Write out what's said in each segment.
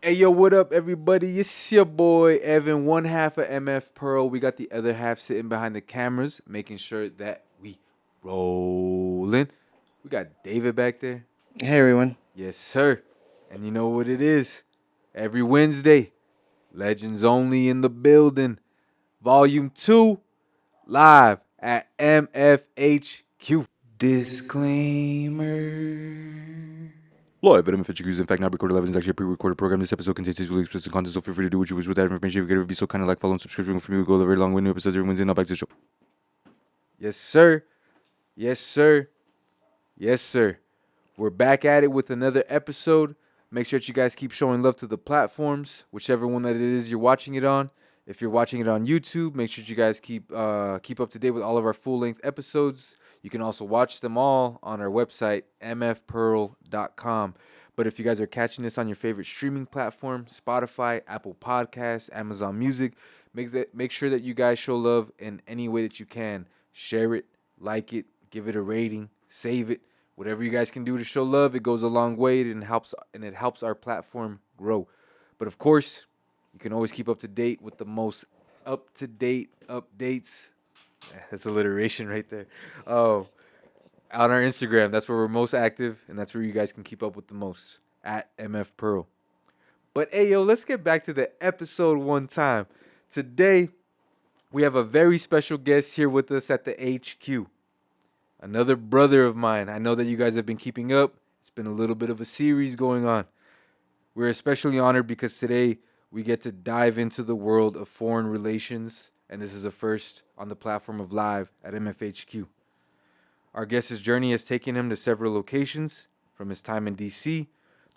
Hey, yo, what up, everybody? It's your boy, Evan, one half of MF Pearl. We got the other half sitting behind the cameras, making sure that we rolling. We got David back there. Hey everyone. Yes, sir. And you know what it is? Every Wednesday, Legends Only in the building. Volume 2, live at MFHQ. Disclaimer. Live at MFHQ is in fact not recorded live. It's actually a pre-recorded program. This episode contains sexually explicit content, so feel free to do what you wish with that information. If you could be so kind of like, follow, and subscribe from me. We go very long. When new episodes every Wednesday. Now back to the show. Yes, sir. Yes, sir. Yes, sir. We're back at it with another episode. Make sure that you guys keep showing love to the platforms, whichever one that it is you're watching it on. If you're watching it on YouTube, make sure you guys keep up to date with all of our full-length episodes. You can also watch them all on our website, mfpearl.com. But if you guys are catching this on your favorite streaming platform, Spotify, Apple Podcasts, Amazon Music, make sure that you guys show love in any way that you can. Share it, like it, give it a rating, save it. Whatever you guys can do to show love, it goes a long way and it helps our platform grow. But of course, you can always keep up to date with the most up-to-date updates. That's alliteration right there. Oh, on our Instagram, that's where we're most active, and that's where you guys can keep up with the most, at MF Pearl. But hey, yo, let's get back to the episode one time. Today, we have a very special guest here with us at the HQ. Another brother of mine. I know that you guys have been keeping up. It's been a little bit of a series going on. We're especially honored because today we get to dive into the world of foreign relations, and this is a first on the platform of Live at MFHQ. Our guest's journey has taken him to several locations, from his time in DC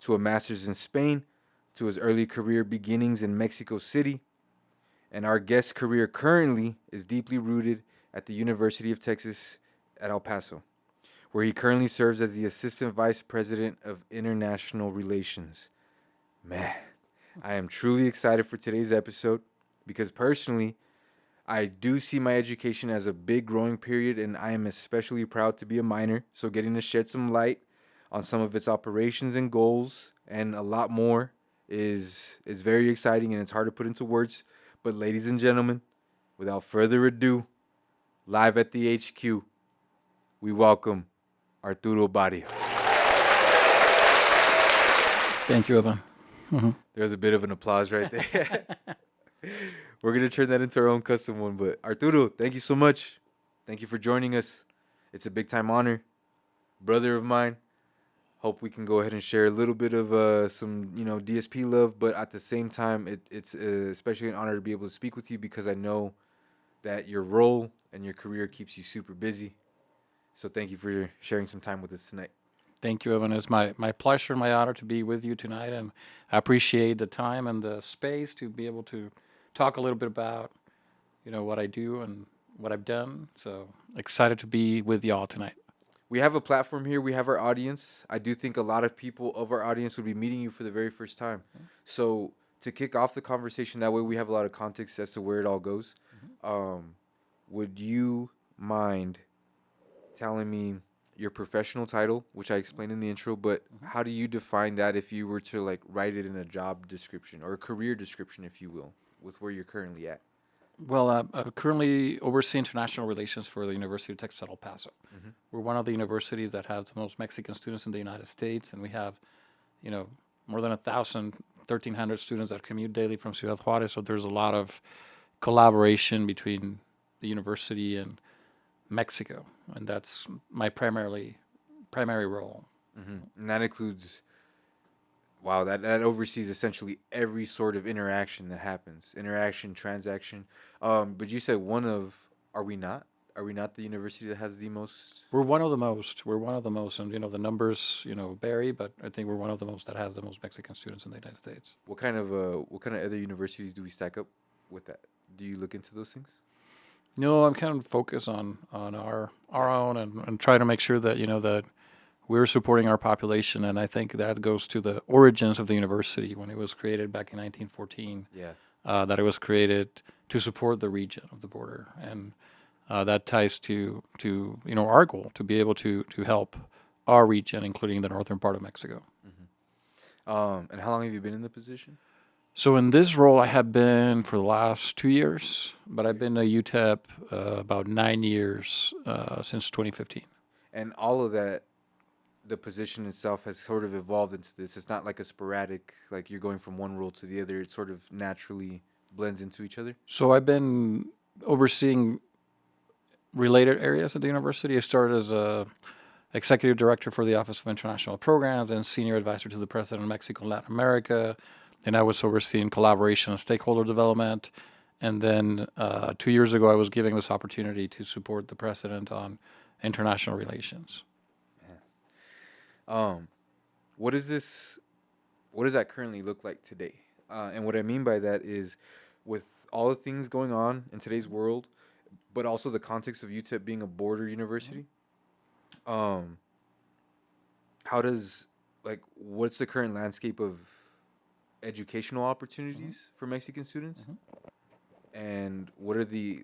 to a master's in Spain to his early career beginnings in Mexico City. And our guest's career currently is deeply rooted at the University of Texas at El Paso, where he currently serves as the Assistant Vice President of International Relations. Man, I am truly excited for today's episode because personally, I do see my education as a big growing period, and I am especially proud to be a minor, so getting to shed some light on some of its operations and goals and a lot more is very exciting, and it's hard to put into words. But ladies and gentlemen, without further ado, live at the HQ, we welcome Arturo Barrio. Thank you, Evan. There's a bit of an applause right there. We're going to turn that into our own custom one. But Arturo, thank you so much. Thank you for joining us. It's a big time honor. Brother of mine. Hope we can go ahead and share a little bit of some, DSP love. But at the same time, it's especially an honor to be able to speak with you because I know that your role and your career keeps you super busy. So thank you for sharing some time with us tonight. Thank you, Evan. It's my pleasure, my honor to be with you tonight, and I appreciate the time and the space to be able to talk a little bit about, what I do and what I've done. So excited to be with y'all tonight. We have a platform here. We have our audience. I do think a lot of people of our audience would be meeting you for the very first time. So to kick off the conversation, that way we have a lot of context as to where it all goes. Would you mind telling me your professional title, which I explained in the intro, but how do you define that if you were to write it in a job description or a career description, if you will, with where you're currently at? Well, I currently oversee international relations for the University of Texas at El Paso. We're one of the universities that has the most Mexican students in the United States, and we have, more than 1,300 students that commute daily from Ciudad Juarez. So there's a lot of collaboration between the university and Mexico, and that's my primary role. And that includes, wow, that oversees essentially every sort of interaction that happens, transaction. But you said are we not? Are we not the university that has the most? We're one of the most. We're one of the most, and the numbers vary, but I think we're one of the most that has the most Mexican students in the United States. What kind of other universities do we stack up with that? Do you look into those things? No, I'm kind of focused on our own and try to make sure that that we're supporting our population, and I think that goes to the origins of the university when it was created back in 1914. Yeah. That it was created to support the region of the border, and that ties to our goal to be able to help our region, including the northern part of Mexico. And how long have you been in the position? So in this role, I have been for the last 2 years, but I've been a UTEP about 9 years since 2015. And all of that, the position itself has sort of evolved into this. It's not like a sporadic, like you're going from one role to the other. It sort of naturally blends into each other. So I've been overseeing related areas at the university. I started as a executive director for the Office of International Programs and senior advisor to the President of Mexico and Latin America. And I was overseeing collaboration and stakeholder development. And then 2 years ago, I was given this opportunity to support the president on international relations. What is this? What does that currently look like today? And what I mean by that is, with all the things going on in today's world, but also the context of UTEP being a border university, how does what's the current landscape of educational opportunities for Mexican students, and what does the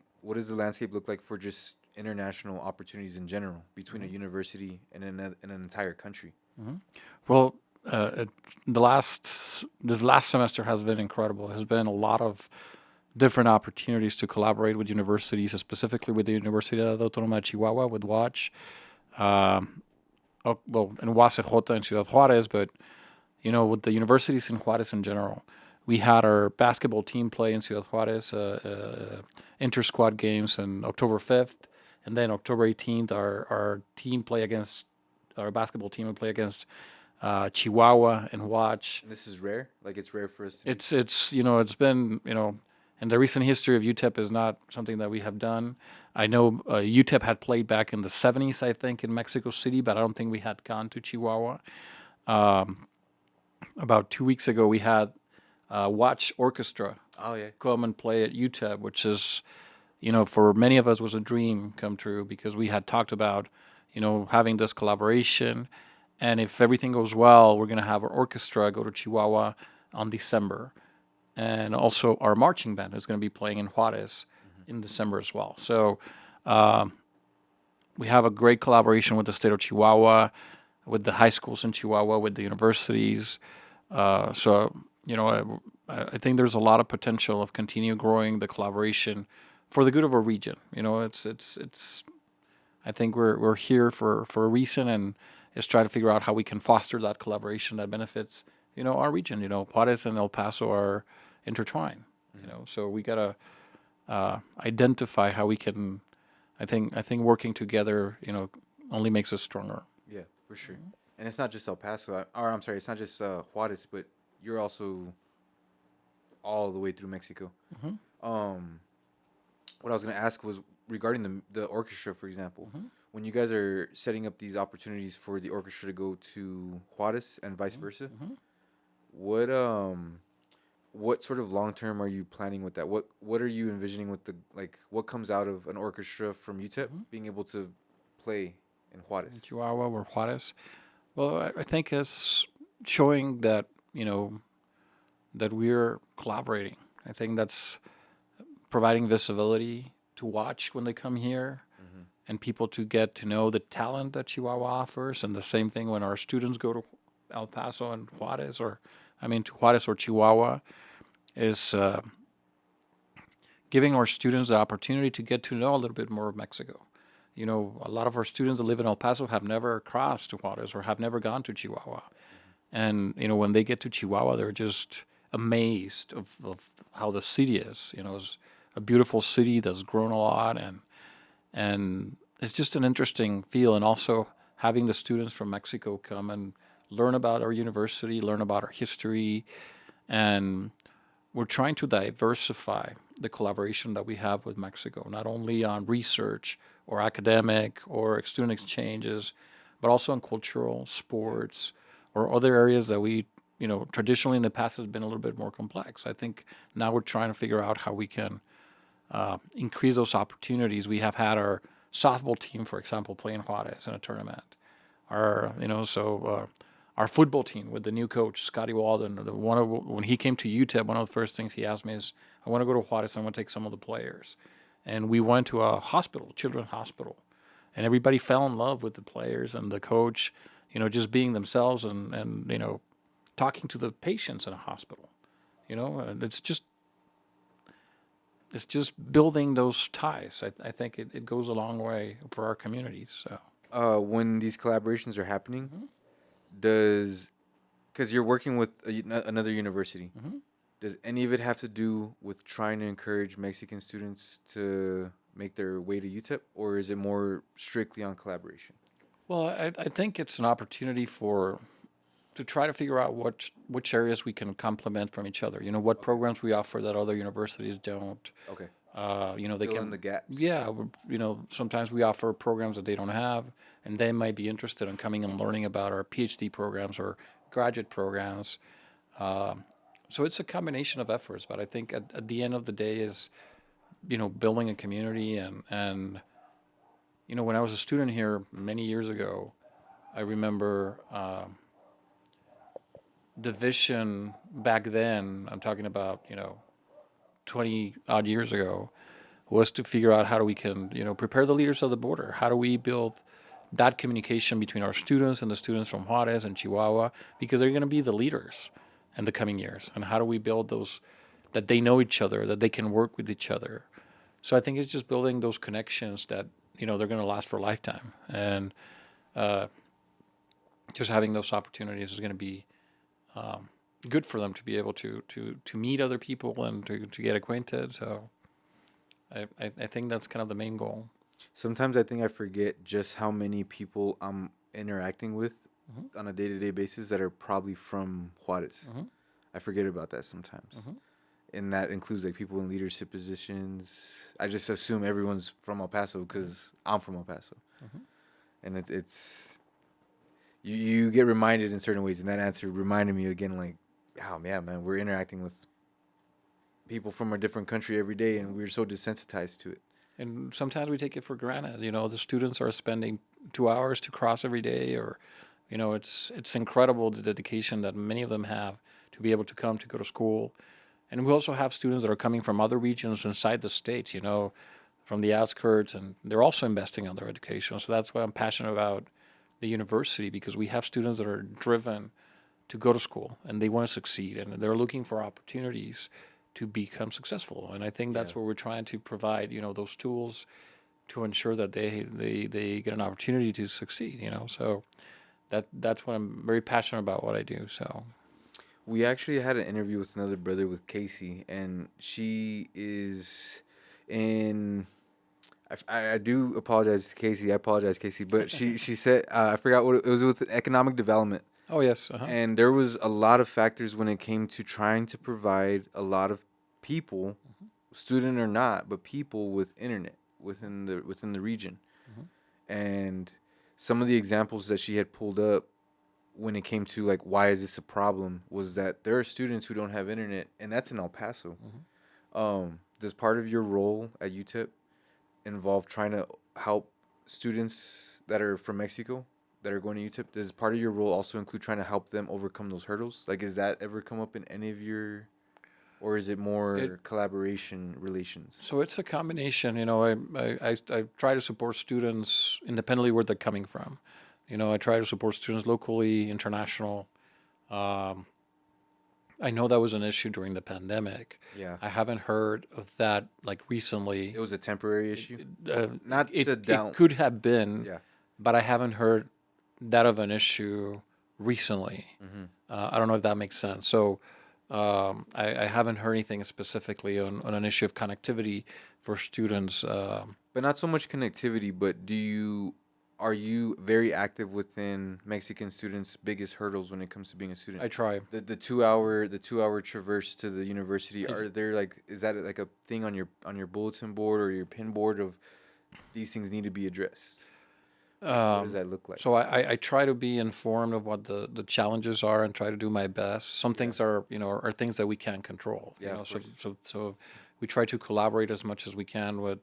landscape look like for just international opportunities in general between a university and an entire country? Well, this last semester has been incredible. There's been a lot of different opportunities to collaborate with universities, specifically with the Universidad Autónoma de Chihuahua, with Watch, in UACJ in Ciudad Juarez, but with the universities in Juarez in general. We had our basketball team play in Ciudad Juarez, inter-squad games on October 5th, and then October 18th, our basketball team would play against Chihuahua and Watch. And this is rare. It's rare for us. It's been in the recent history of UTEP is not something that we have done. I know UTEP had played back in the 70s, I think, in Mexico City, but I don't think we had gone to Chihuahua. About 2 weeks ago, we had Watch Orchestra come and play at UTEP, which is, for many of us was a dream come true, because we had talked about, having this collaboration. And if everything goes well, we're going to have our orchestra go to Chihuahua on December. And also our marching band is going to be playing in Juarez in December as well. So we have a great collaboration with the state of Chihuahua, with the high schools in Chihuahua, with the universities. I think there's a lot of potential of continue growing the collaboration for the good of our region. I think we're here for a reason, and is try to figure out how we can foster that collaboration that benefits, our region. Juarez and El Paso are intertwined. So we gotta identify how we can. I think working together, only makes us stronger. Yeah, for sure. And it's not just El Paso, or I'm sorry, it's not just Juarez, but you're also all the way through Mexico. What I was going to ask was regarding the orchestra, for example. When you guys are setting up these opportunities for the orchestra to go to Juarez and vice versa, what sort of long term are you planning with that? What are you envisioning with what comes out of an orchestra from UTEP being able to play in Juarez? In Chihuahua or Juarez? Well, I think it's showing that, that we're collaborating. I think that's providing visibility to Watch when they come here, and people to get to know the talent that Chihuahua offers. And the same thing when our students go to El Paso and Juarez, to Juarez or Chihuahua, is giving our students the opportunity to get to know a little bit more of Mexico. A lot of our students that live in El Paso have never crossed to Juarez or have never gone to Chihuahua. And, when they get to Chihuahua, they're just amazed of how the city is. It's a beautiful city that's grown a lot, and it's just an interesting feel. And also having the students from Mexico come and learn about our university, learn about our history, and we're trying to diversify the collaboration that we have with Mexico, not only on research or academic or student exchanges, but also on cultural, sports, or other areas that we, traditionally in the past has been a little bit more complex. I think now we're trying to figure out how we can increase those opportunities. We have had our softball team, for example, play in Juarez in a tournament. Our football team with the new coach, Scotty Walden, when he came to UTEP, one of the first things he asked me is, I want to go to Juarez, I want to take some of the players. And we went to a hospital, children's hospital, and everybody fell in love with the players and the coach, just being themselves and talking to the patients in a hospital. And it's just building those ties. I think it goes a long way for our communities. So When these collaborations are happening, because you're working with another university, does any of it have to do with trying to encourage Mexican students to make their way to UTEP, or is it more strictly on collaboration? Well, I think it's an opportunity to try to figure out which areas we can complement from each other. What programs we offer that other universities don't. Okay. They Fill can in the gaps. Yeah, sometimes we offer programs that they don't have, and they might be interested in coming and learning about our PhD programs or graduate programs. So it's a combination of efforts, but I think at the end of the day is, building a community and when I was a student here many years ago, I remember the vision back then, I'm talking about, 20 odd years ago, was to figure out how we can, prepare the leaders of the border. How do we build that communication between our students and the students from Juarez and Chihuahua, because they're going to be the leaders in the coming years. And how do we build those, that they know each other, that they can work with each other. So I think it's just building those connections that, they're going to last for a lifetime. And just having those opportunities is going to be good for them to be able to meet other people and to get acquainted. So I think that's kind of the main goal. Sometimes I think I forget just how many people I'm interacting with on a day-to-day basis that are probably from Juarez. I forget about that sometimes. And that includes like people in leadership positions. I just assume everyone's from El Paso because I'm from El Paso. And it's you get reminded in certain ways, and that answer reminded me again, like, oh yeah, man, we're interacting with people from a different country every day, and we're so desensitized to it. And sometimes we take it for granted. The students are spending 2 hours to cross every day, or, it's incredible the dedication that many of them have to be able to come to go to school. And we also have students that are coming from other regions inside the states, from the outskirts, and they're also investing in their education. So that's why I'm passionate about the university, because we have students that are driven to go to school and they want to succeed, and they're looking for opportunities to become successful. And I think that's what we're trying to provide, those tools to ensure that they get an opportunity to succeed, So that's what I'm very passionate about what I do. So we actually had an interview with another brother, with Casey, and she is in. I do apologize to Casey. I apologize, Casey. But she said, I forgot what it was with economic development. Oh, yes. And there was a lot of factors when it came to trying to provide a lot of people, student or not, but people with internet within the region. And some of the examples that she had pulled up when it came to like, why is this a problem, was that there are students who don't have internet, and that's in El Paso. Does part of your role at UTEP involve trying to help students that are from Mexico that are going to UTEP? Does part of your role also include trying to help them overcome those hurdles? Like, is that ever come up in any of your, or is it more collaboration relations? So it's a combination. I try to support students independently where they're coming from. I try to support students locally, international. I know that was an issue during the pandemic. Yeah. I haven't heard of that like recently. It was a temporary issue? It could have been, Yeah. but I haven't heard that of an issue recently. I don't know if that makes sense. So I haven't heard anything specifically on an issue of connectivity for students. But not so much connectivity, but are you very active within Mexican students' biggest hurdles when it comes to being a student? I try. The 2 hour traverse to the university. Is that like a thing on your bulletin board or your pin board of these things need to be addressed? What does that look like? So I try to be informed of what the challenges are and try to do my best. Some things are things that we can't control. Yeah, So we try to collaborate as much as we can with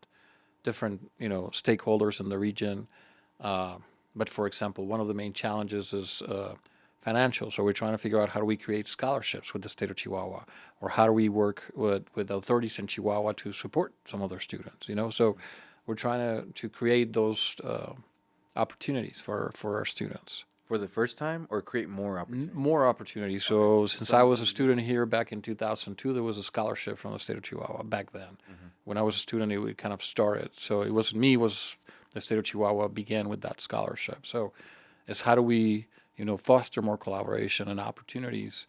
different stakeholders in the region. But for example, one of the main challenges is financial. So we're trying to figure out how do we create scholarships with the state of Chihuahua, or how do we work with authorities in Chihuahua to support some of their students. So we're trying to create those opportunities for our students. For the first time, or create more opportunities? More opportunities. So since I was a student here back in 2002, there was a scholarship from the state of Chihuahua back then. When I was a student, it kind of started. So it wasn't me, it was the state of Chihuahua began with that scholarship. So it's how do we, foster more collaboration and opportunities.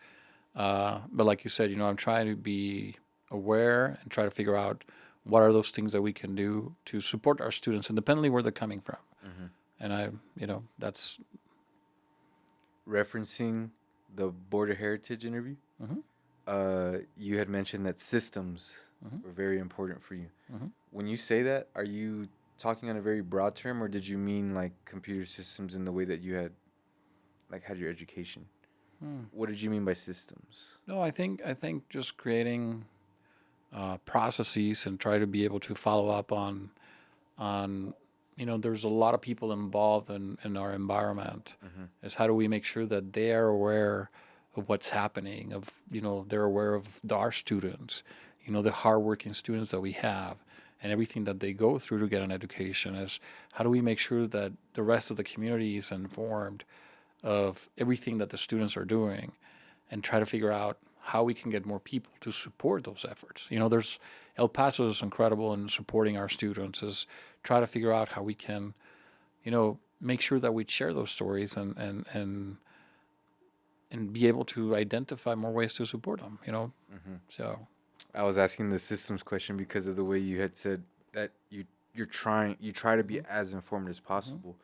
But like you said, I'm trying to be aware and try to figure out what are those things that we can do to support our students independently where they're coming from. And that's Referencing the Board of Heritage interview, you had mentioned that systems were very important for you. When you say that, are you talking on a very broad term, or did you mean like computer systems in the way that you had your education? What did you mean by systems? No, I think just creating processes and try to be able to follow up on there's a lot of people involved in our environment. Is how do we make sure that they are aware of what's happening, of they're aware of our students, the hardworking students that we have and everything that they go through to get an education. Is how do we make sure that the rest of the community is informed of everything that the students are doing, and try to figure out how we can get more people to support those efforts. There's El Paso is incredible in supporting our students. Is try to figure out how we can, make sure that we share those stories and be able to identify more ways to support them. So I was asking the systems question because of the way you had said that you try to be as informed as possible,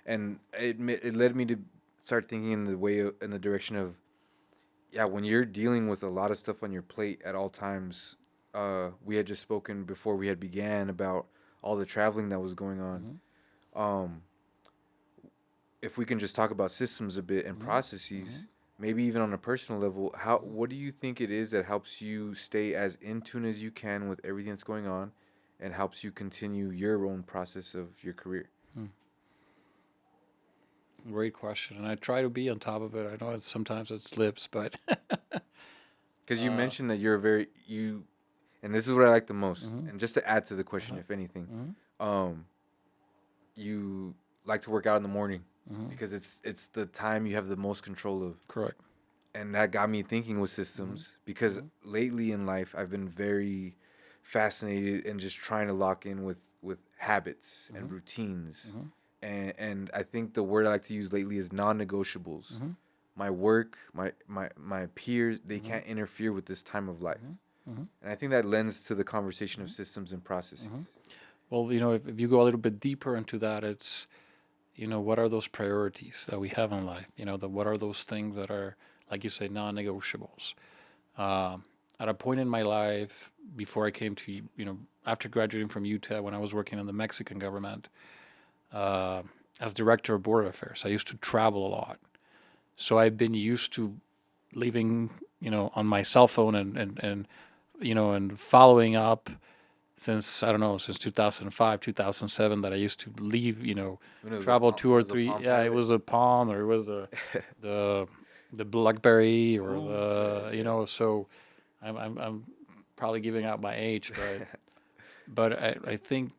and it led me to start thinking in the direction of, when you're dealing with a lot of stuff on your plate at all times. We had just spoken before we had began about all the traveling that was going on. If we can just talk about systems a bit and processes, maybe even on a personal level, what do you think it is that helps you stay as in tune as you can with everything that's going on, and helps you continue your own process of your career? Great question, and I try to be on top of it. I know sometimes it slips, but because you mentioned that you're and this is what I like the most. And just to add to the question, if anything, you like to work out in the morning because it's the time you have the most control of. Correct. And that got me thinking with systems, because lately in life I've been very fascinated and just trying to lock in with habits and routines. And I think the word I like to use lately is non-negotiables. My work, my peers, they can't interfere with this time of life. And I think that lends to the conversation of systems and processes. Well, if you go a little bit deeper into that, it's, what are those priorities that we have in life? What are those things that are, like you say, non-negotiables? At a point in my life, before I came to, after graduating from UTEP, when I was working in the Mexican government, as director of border affairs, I used to travel a lot. So I've been used to living, on my cell phone and following up since 2005, 2007, that I used to leave, travel 2 or 3. Yeah, it was a Palm, or it was the BlackBerry, or so I'm probably giving out my age, but I think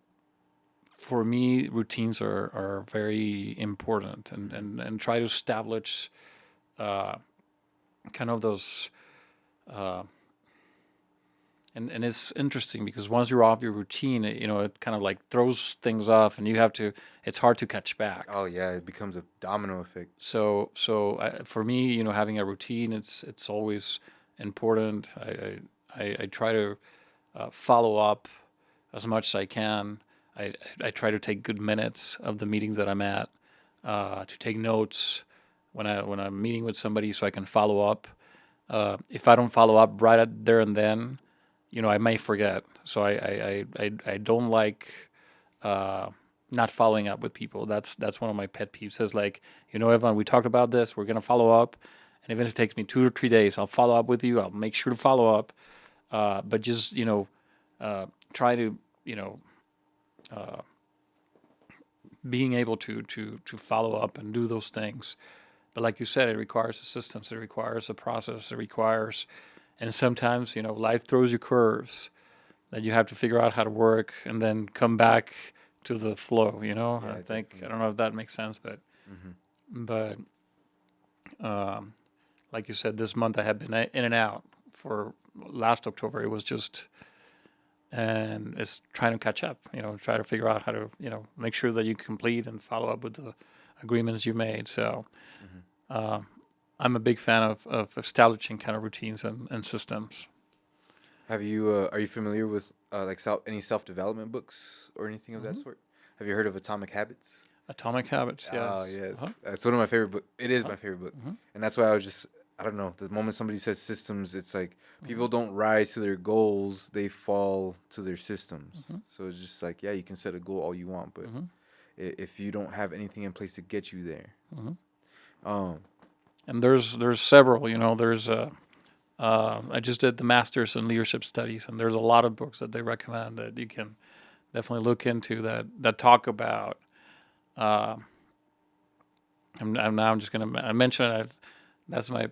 for me, routines are very important, and try to establish kind of those. And it's interesting because once you're off your routine, it kind of like throws things off, and it's hard to catch back. Oh yeah, it becomes a domino effect. So for me, having a routine, it's always important. I try to follow up as much as I can. I try to take good minutes of the meetings that I'm at, to take notes when I'm meeting with somebody, so I can follow up. If I don't follow up right there and then, I may forget. So I don't like not following up with people. That's one of my pet peeves. Says like, Evan, we talked about this. We're gonna follow up, and even if it takes me 2 or 3 days, I'll follow up with you. I'll make sure to follow up. But just try to being able to follow up and do those things. But like you said, it requires a system. It requires a process. It requires, and sometimes life throws you curves that you have to figure out how to work, and then come back to the flow. Yeah, I don't know if that makes sense, but Like you said, this month I have been in and out. For last October, it was just, and it's trying to catch up. Try to figure out how to make sure that you complete and follow up with the agreements you made. So I'm a big fan of establishing kind of routines and systems. Are you familiar with any self-development books or anything of that sort? Have you heard of Atomic Habits? Atomic Habits, yes. Oh, yes. That's one of my favorite books. It is my favorite book. And that's why I don't know, the moment somebody says systems, it's like people don't rise to their goals, they fall to their systems. So it's just like, yeah, you can set a goal all you want, but if you don't have anything in place to get you there. And there's several, there's I just did the Masters in Leadership Studies, and there's a lot of books that they recommend that you can definitely look into that talk about. I'm just going to mention it. That's my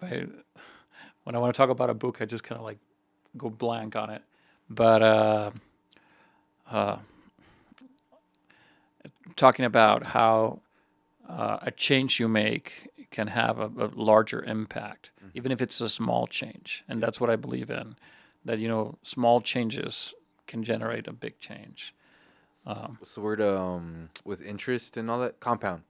when I want to talk about a book, I just kind of like go blank on it. But talking about how a change you make can have a larger impact, even if it's a small change. And that's what I believe in, that, small changes can generate a big change. What's the word with interest and all that? Compound.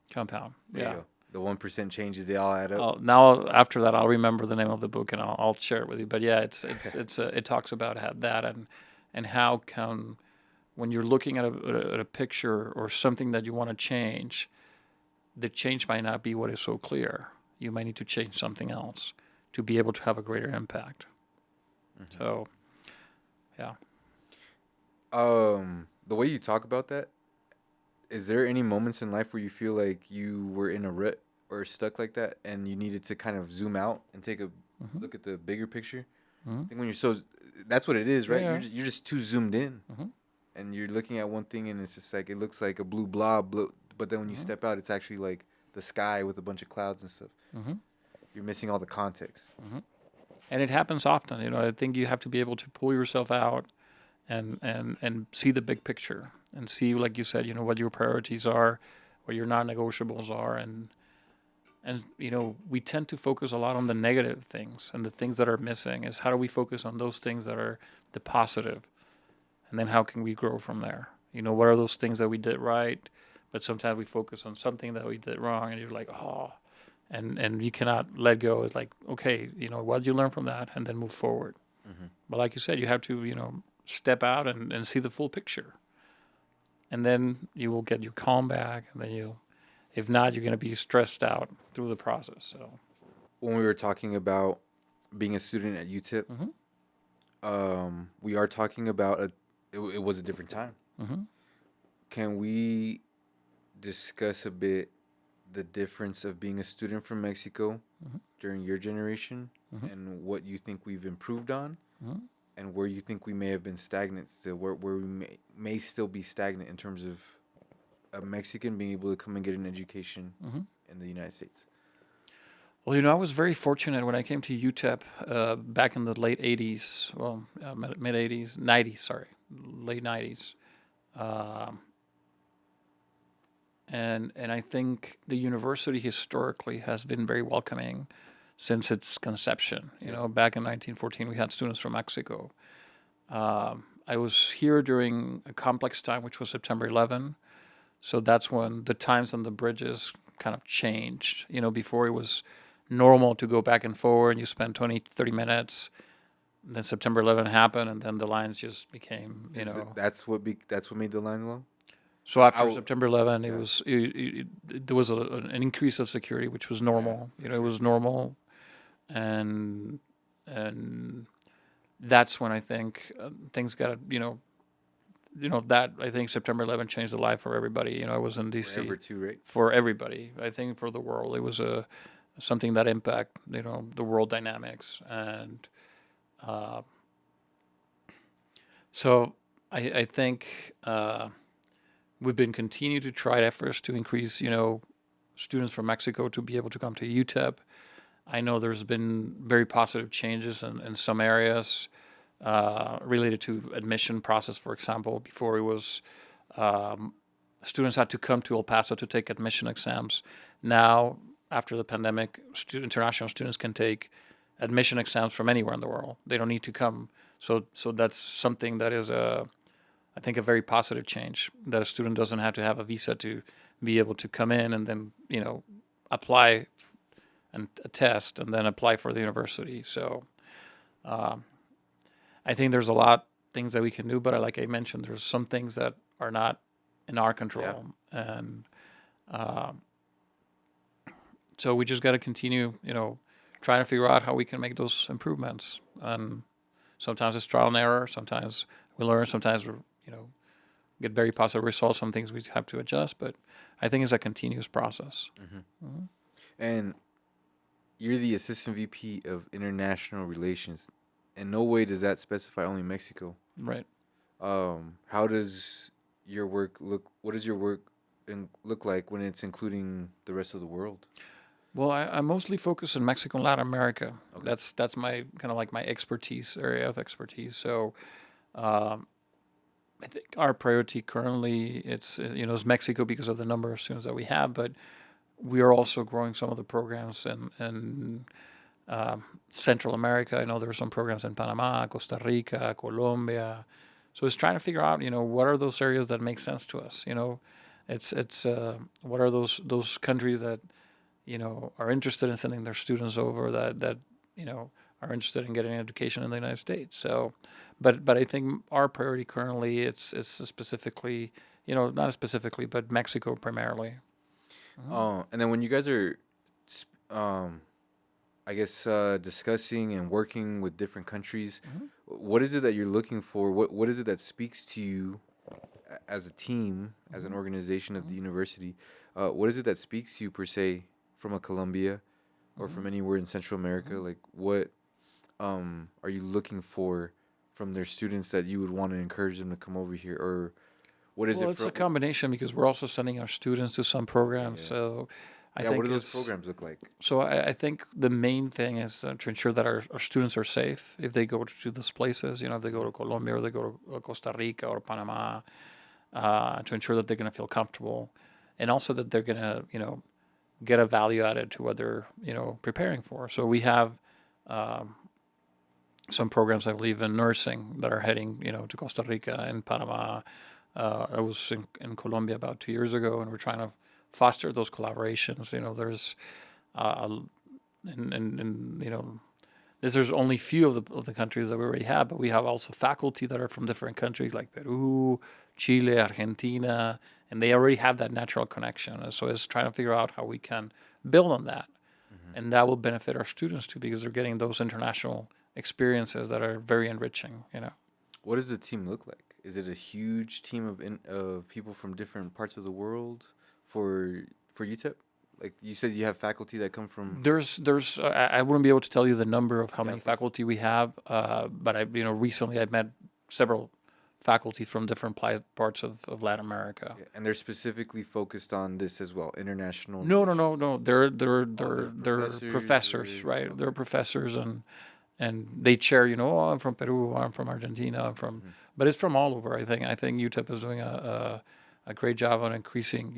There you go. The 1% changes, they all add up. Now, after that, I'll remember the name of the book and I'll share it with you. But yeah, it talks about that and how can, when you're looking at a picture or something that you want to change, the change might not be what is so clear. You might need to change something else to be able to have a greater impact. So, yeah. The way you talk about that, is there any moments in life where you feel like you were in a rut or stuck like that and you needed to kind of zoom out and take a look at the bigger picture? I think when you're that's what it is, right? Yeah. You're just too zoomed in and you're looking at one thing and it's just like, it looks like a blue blob, but then when you step out, it's actually like the sky with a bunch of clouds and stuff. You're missing all the context. And it happens often. I think you have to be able to pull yourself out and see the big picture and see, like you said, what your priorities are, what your non-negotiables are, and we tend to focus a lot on the negative things and the things that are missing. Is how do we focus on those things that are the positive, and then how can we grow from there? What are those things that we did right, but sometimes we focus on something that we did wrong, and you're like, oh, and you cannot let go. It's like, okay, what did you learn from that, and then move forward. But like you said, you have to step out and see the full picture. And then you will get your calm back, and then if not, you're going to be stressed out through the process. So, when we were talking about being a student at UTEP, we are talking about it was a different time. Can we discuss a bit the difference of being a student from Mexico during your generation and what you think we've improved on? And where you think we may have been stagnant still, where we may still be stagnant in terms of a Mexican being able to come and get an education in the United States? Well, I was very fortunate when I came to UTEP back in the late 80s, mid 80s, 90s, sorry, late 90s. And I think the university historically has been very welcoming since its conception. Back in 1914, we had students from Mexico. I was here during a complex time, which was September 11. So that's when the times on the bridges kind of changed. Before it was normal to go back and forward, and you spend 20, 30 minutes. And then September 11 happened, and then the lines just became, That's what made the lines long? So after September 11, there was an increase of security, which was normal. It was normal. And that's when I think things got that I think September 11 changed the life for everybody. I was in DC Forever too, right? For everybody. I think for the world, it was something that impact the world dynamics, and so I think we've been continuing to try efforts to increase students from Mexico to be able to come to UTEP. I know there's been very positive changes in some areas related to admission process, for example. Before it was students had to come to El Paso to take admission exams. Now after the pandemic, international students can take admission exams from anywhere in the world. They don't need to come. So that's something that is I think a very positive change, that a student doesn't have to have a visa to be able to come in and then, apply and test and then apply for the university. So I think there's a lot things that we can do, but like I mentioned, there's some things that are not in our control. Yeah. And so we just got to continue, trying to figure out how we can make those improvements. And sometimes it's trial and error. Sometimes we learn. Sometimes we, get very positive results. Some things we have to adjust. But I think it's a continuous process. Mm-hmm. Mm-hmm. And you're the assistant VP of international relations. In no way does that specify only Mexico. Right. How does your work look? What does your work look like when it's including the rest of the world? Well, I mostly focus on Mexico and Latin America. Okay. That's my kind of like my area of expertise. So I think our priority currently is Mexico because of the number of students that we have, but we are also growing some of the programs in Central America. I know there are some programs in Panama, Costa Rica, Colombia. So it's trying to figure out, what are those areas that make sense to us. It's what are those countries that are interested in sending their students over, that are interested in getting an education in the United States. So, but I think our priority currently it's specifically, not specifically, but Mexico primarily. Mm-hmm. And then when you guys are, discussing and working with different countries, mm-hmm. What is it that you're looking for? What is it that speaks to you as a team, as an organization of the university? What is it that speaks to you per se from a Colombia or from anywhere in Central America? Like what are you looking for from their students that you would want to encourage them to come over here? Or what is it? Well, it's a combination because we're also sending our students to some programs. Yeah. So I think what do those programs look like? So I think the main thing is to ensure that our students are safe if they go to those places, if they go to Colombia or they go to Costa Rica or Panama, to ensure that they're going to feel comfortable and also that they're going to, get a value added to what they're, preparing for. So we have some programs, I believe, in nursing that are heading, to Costa Rica and Panama. I was in Colombia about 2 years ago, and we're trying to foster those collaborations. There's, there's only few of the countries that we already have, but we have also faculty that are from different countries like Peru, Chile, Argentina, and they already have that natural connection. And so it's trying to figure out how we can build on that. Mm-hmm. And that will benefit our students too, because they're getting those international experiences that are very enriching, What does the team look like? Is it a huge team of people from different parts of the world for UTEP? Like you said, you have faculty that come from. I wouldn't be able to tell you the number of how many faculty we have, but recently I've met several faculty from different parts of Latin America. Yeah, and they're specifically focused on this as well, international. No. They're professors, right? Okay. They're professors and they chair. I'm from Peru, I'm from Argentina, I'm from, but it's from all over. I think UTEP is doing a great job on increasing,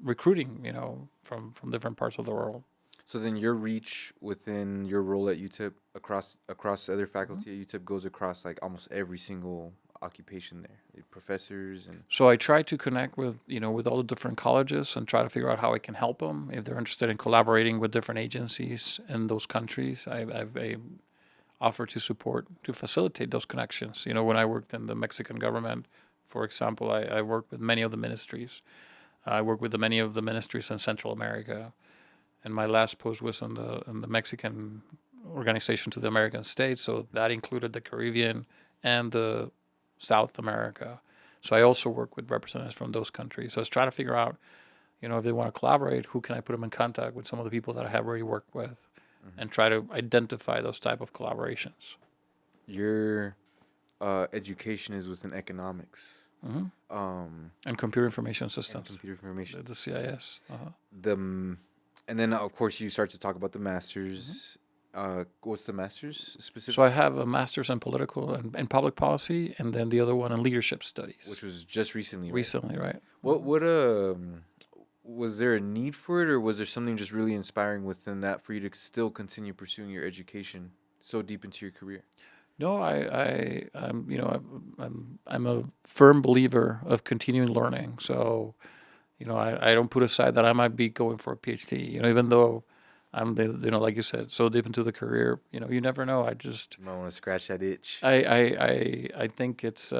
recruiting, from different parts of the world. So then your reach within your role at UTEP across other faculty at UTEP goes across like almost every single occupation there, professors and. So I try to connect with all the different colleges and try to figure out how I can help them if they're interested in collaborating with different agencies in those countries. I offer to support to facilitate those connections. When I worked in the Mexican government, for example, I worked with many of the ministries. I worked with many of the ministries in Central America, and my last post was in the Mexican organization to the American states. So that included the Caribbean and the South America. So I also work with representatives from those countries. So I was trying to figure out, if they want to collaborate, who can I put them in contact with some of the people that I have already worked with, and try to identify those type of collaborations. Your education is within economics. And computer information systems. The CIS. And then of course you start to talk about the masters. What's the master's specifically? So I have a master's in political and public policy, and then the other one in leadership studies, which was just recently. Recently, right? was there a need for it, or was there something just really inspiring within that for you to still continue pursuing your education so deep into your career? No, I'm a firm believer of continuing learning. So, I don't put aside that I might be going for a PhD. Even though I'm, like you said, so deep into the career. You never know. You might want to scratch that itch. I think it's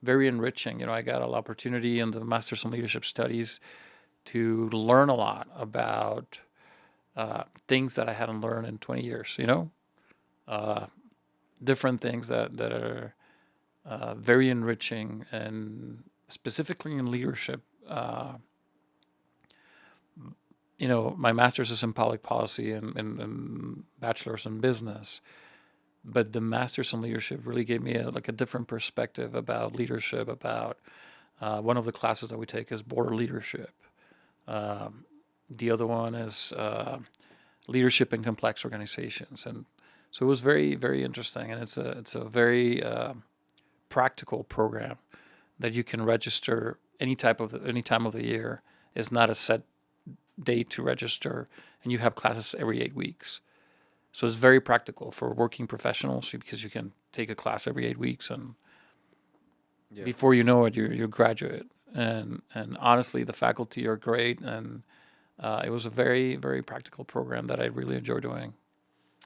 very enriching. I got an opportunity in the Master's in Leadership Studies to learn a lot about things that I hadn't learned in 20 years. Different things that are very enriching, and specifically in leadership. My master's is in public policy and bachelor's in business, but the master's in leadership really gave me a different perspective about leadership. About one of the classes that we take is board leadership. The other one is leadership in complex organizations, and so it was very, very interesting. And it's a very practical program that you can register any time of the year. It's not a set date to register, and you have classes every 8 weeks. So it's very practical for working professionals because you can take a class every 8 weeks, and before you know it, you're a graduate. And honestly, the faculty are great, and it was a very, very practical program that I really enjoyed doing.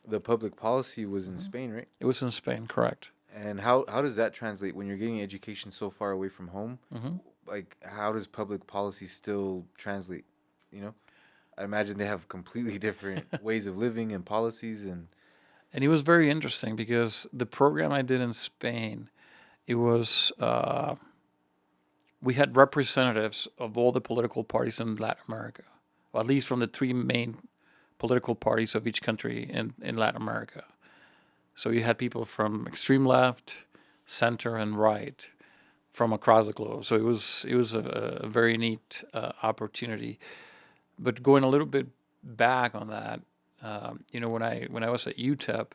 The public policy was in Spain, right? It was in Spain, correct. And how does that translate when you're getting education so far away from home? Like, how does public policy still translate? I imagine they have completely different ways of living and policies. And it was very interesting because the program I did in Spain, it was we had representatives of all the political parties in Latin America, or at least from the three main political parties of each country in Latin America. So you had people from extreme left, center, and right from across the globe. So it was a very neat opportunity. But going a little bit back on that, when I was at UTEP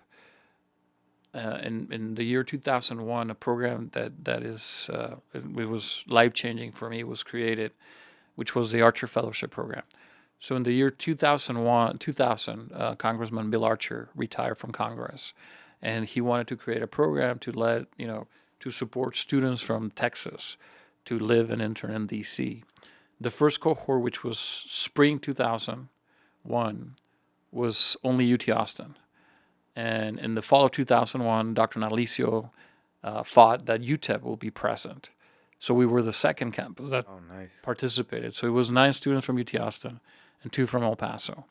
in the year 2001, a program that is it was life-changing for me was created, which was the Archer Fellowship Program. So in the year 2000, Congressman Bill Archer retired from Congress, and he wanted to create a program to support students from Texas to live and intern in D.C. The first cohort, which was spring 2001, was only UT Austin. And in the fall of 2001, Dr. Natalicio fought that UTEP will be present. So we were the second campus that participated. So it was 9 students from UT Austin and 2 from El Paso.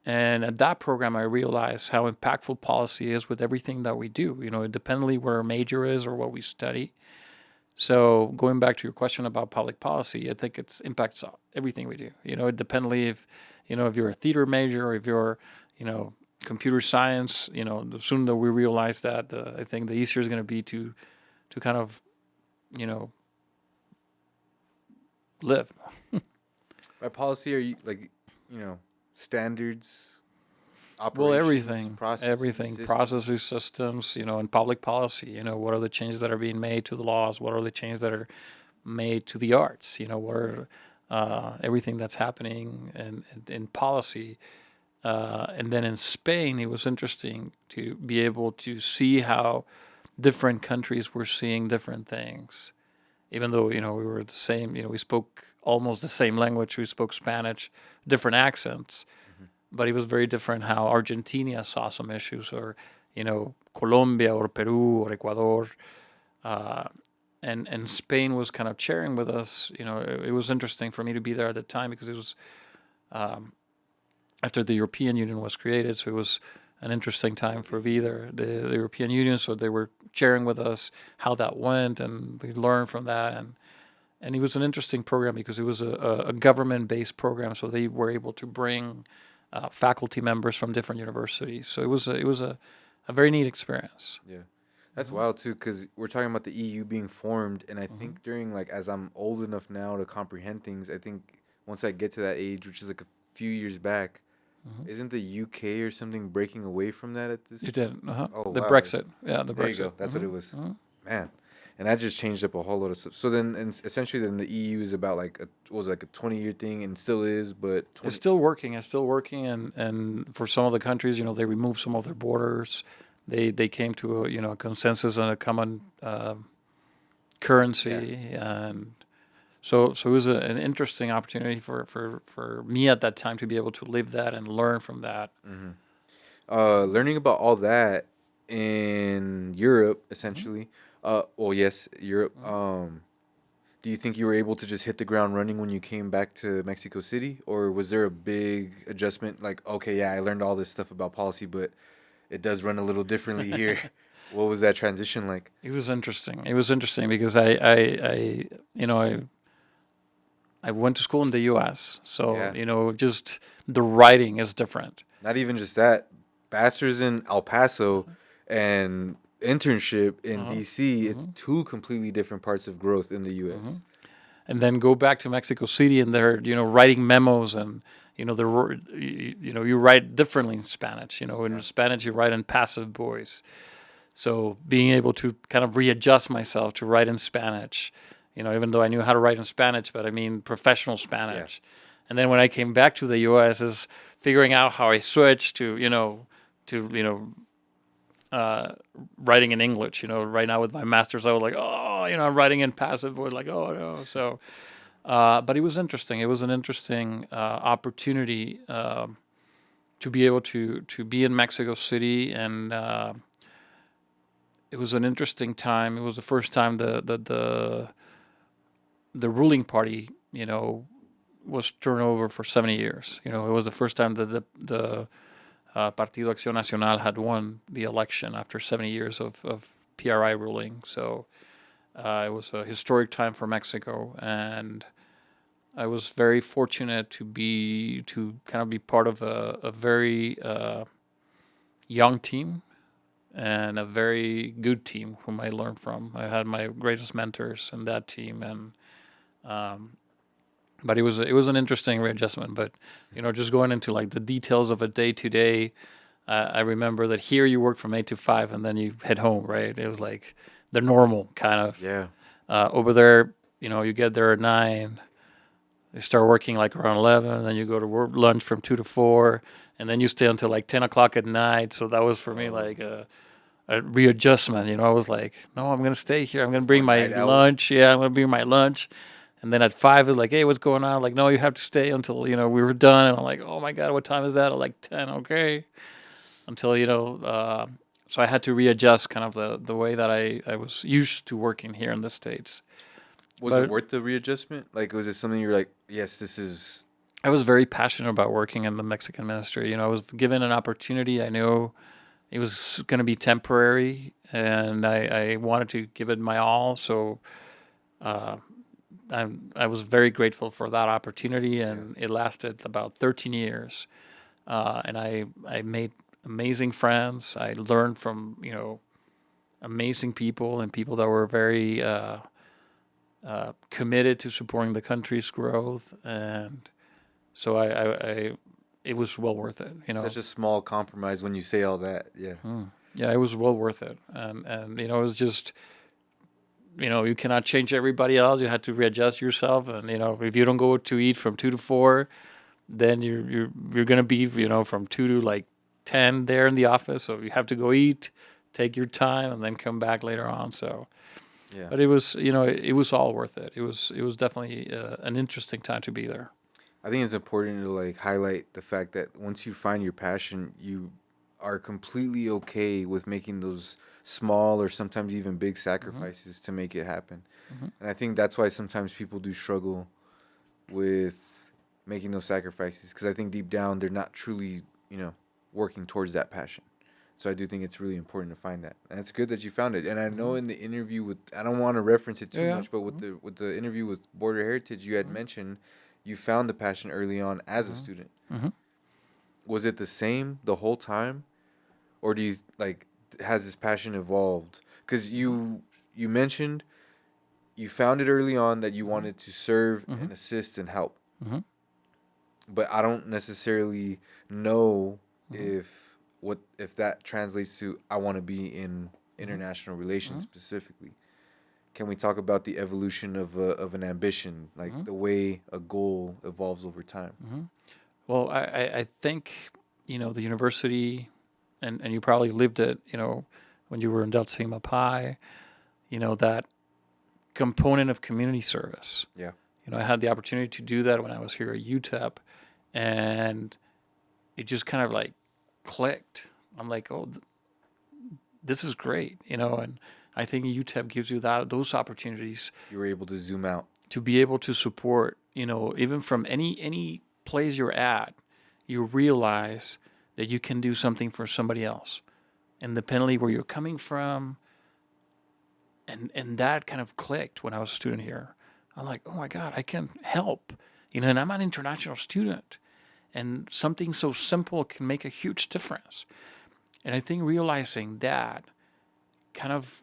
And at that program, I realized how impactful policy is with everything that we do, independently where our major is or what we study. So going back to your question about public policy, I think it impacts everything we do. Independently if you're a theater major or if you're, computer science, the sooner that we realize that, I think the easier it's going to be to kind of, live. By policy, are you standards, operations, well, everything, systems? processes, systems, in public policy, what are the changes that are being made to the laws? What are the changes that are made to the arts? What are everything that's happening in policy? And then in Spain, it was interesting to be able to see how different countries were seeing different things. Even though, we were the same, we spoke almost the same language, we spoke Spanish, different accents, but it was very different how Argentina saw some issues, or, Colombia or Peru or Ecuador. And Spain was kind of sharing with us, it was interesting for me to be there at the time because it was after the European Union was created, so it was an interesting time for either the European Union. So they were sharing with us how that went, and we learned from that. And it was an interesting program because it was a government-based program, so they were able to bring faculty members from different universities. So it was a very neat experience. Yeah, that's wild too, because we're talking about the EU being formed, and I think during as I'm old enough now to comprehend things, I think once I get to that age, which is a few years back. Isn't the UK or something breaking away from that at this? It did. Oh, the wow. Brexit. Yeah, the Brexit. There you go. That's what it was. Man, And that just changed up a whole lot of stuff. So then, and essentially, then the EU is about like like a 20-year thing, and still is, but It's still working. It's still working, and for some of the countries, they removed some of their borders. They came to a consensus on a common currency, and so it was an interesting opportunity for me at that time to be able to live that and learn from that. Learning about all that in Europe, essentially. Well, yes, Europe. Do you think you were able to just hit the ground running when you came back to Mexico City, or was there a big adjustment? Like, okay, yeah, I learned all this stuff about policy, but it does run a little differently here. What was that transition like? It was interesting. It was interesting because I went to school in the U.S., so Yeah. just the writing is different. Not even just that. Bachelor's in El Paso and internship in DC, it's two completely different parts of growth in the U.S. And then go back to Mexico City, and they're writing memos, and you write differently in Spanish. In Spanish you write in passive voice. So being able to kind of readjust myself to write in Spanish, even though I knew how to write in Spanish, but I mean professional Spanish. Yeah. And then when I came back to the U.S., is figuring out how I switched to writing in English. Right now with my master's, I was like, I'm writing in passive voice, like, oh no. So, but it was interesting. It was an interesting opportunity to be able to be in Mexico City, and it was an interesting time. It was the first time the ruling party, was turned over for 70 years. It was the first time that the Partido Acción Nacional had won the election after 70 years of PRI ruling. So it was a historic time for Mexico, and I was very fortunate to kind of be part of a very young team and a very good team whom I learned from. I had my greatest mentors in that team, and but it was an interesting readjustment. But just going into like the details of a day to day, I remember that here you work from 8 to 5, and then you head home. Right? It was like the normal kind of. Yeah. Over there, you get there at 9. You start working like around 11, and then you go to lunch from 2 to 4, and then you stay until like 10 o'clock at night. So that was for me like a readjustment. I was like, no, I'm going to stay here. I'm going to bring my lunch. Yeah, I'm going to bring my lunch. And then at 5, it's like, hey, what's going on? Like, no, you have to stay until, we were done. And I'm like, oh my God, what time is that? I'm like 10, okay. Until, so I had to readjust kind of the way that I was used to working here in the States. Was it worth the readjustment? Like, was it something you were like, yes, this is... I was very passionate about working in the Mexican ministry. I was given an opportunity. I knew it was going to be temporary, and I wanted to give it my all. So I was very grateful for that opportunity, and it lasted about 13 years. And I made amazing friends. I learned from, amazing people and people that were very committed to supporting the country's growth. And so it was well worth it. Such a small compromise when you say all that. Yeah. Yeah, it was well worth it. And it was just... you cannot change everybody else. You had to readjust yourself, and if you don't go to eat from 2 to 4, then you're gonna be from 2 to like 10 there in the office. So you have to go eat, take your time, and then come back later on. So, yeah. But it was it was all worth it. It was definitely an interesting time to be there. I think it's important to like highlight the fact that once you find your passion, you are completely okay with making those small or sometimes even big sacrifices to make it happen. And I think that's why sometimes people do struggle with making those sacrifices, because I think deep down they're not truly, working towards that passion. So I do think it's really important to find that. And it's good that you found it. And I know in the interview with, I don't want to reference it too much, but with the interview with Border Heritage, you had mentioned you found the passion early on as a student. Was it the same the whole time? Or do you like, has this passion evolved? Because you mentioned you found it early on that you wanted to serve and assist and help. But I don't necessarily know if that translates to I want to be in international relations specifically. can we talk about the evolution of an ambition, like the way a goal evolves over time? Well, I think, the university, and you probably lived it, when you were in Delta Sigma Pi, that component of community service. Yeah. I had the opportunity to do that when I was here at UTEP, and it just kind of like clicked. I'm like, oh, this is great, and I think UTEP gives you those opportunities. You were able to zoom out. To be able to support, even from any place you're at, you realize that you can do something for somebody else, independently where you're coming from. And that kind of clicked when I was a student here. I'm like, oh my God, I can help, and I'm an international student, and something so simple can make a huge difference. And I think realizing that kind of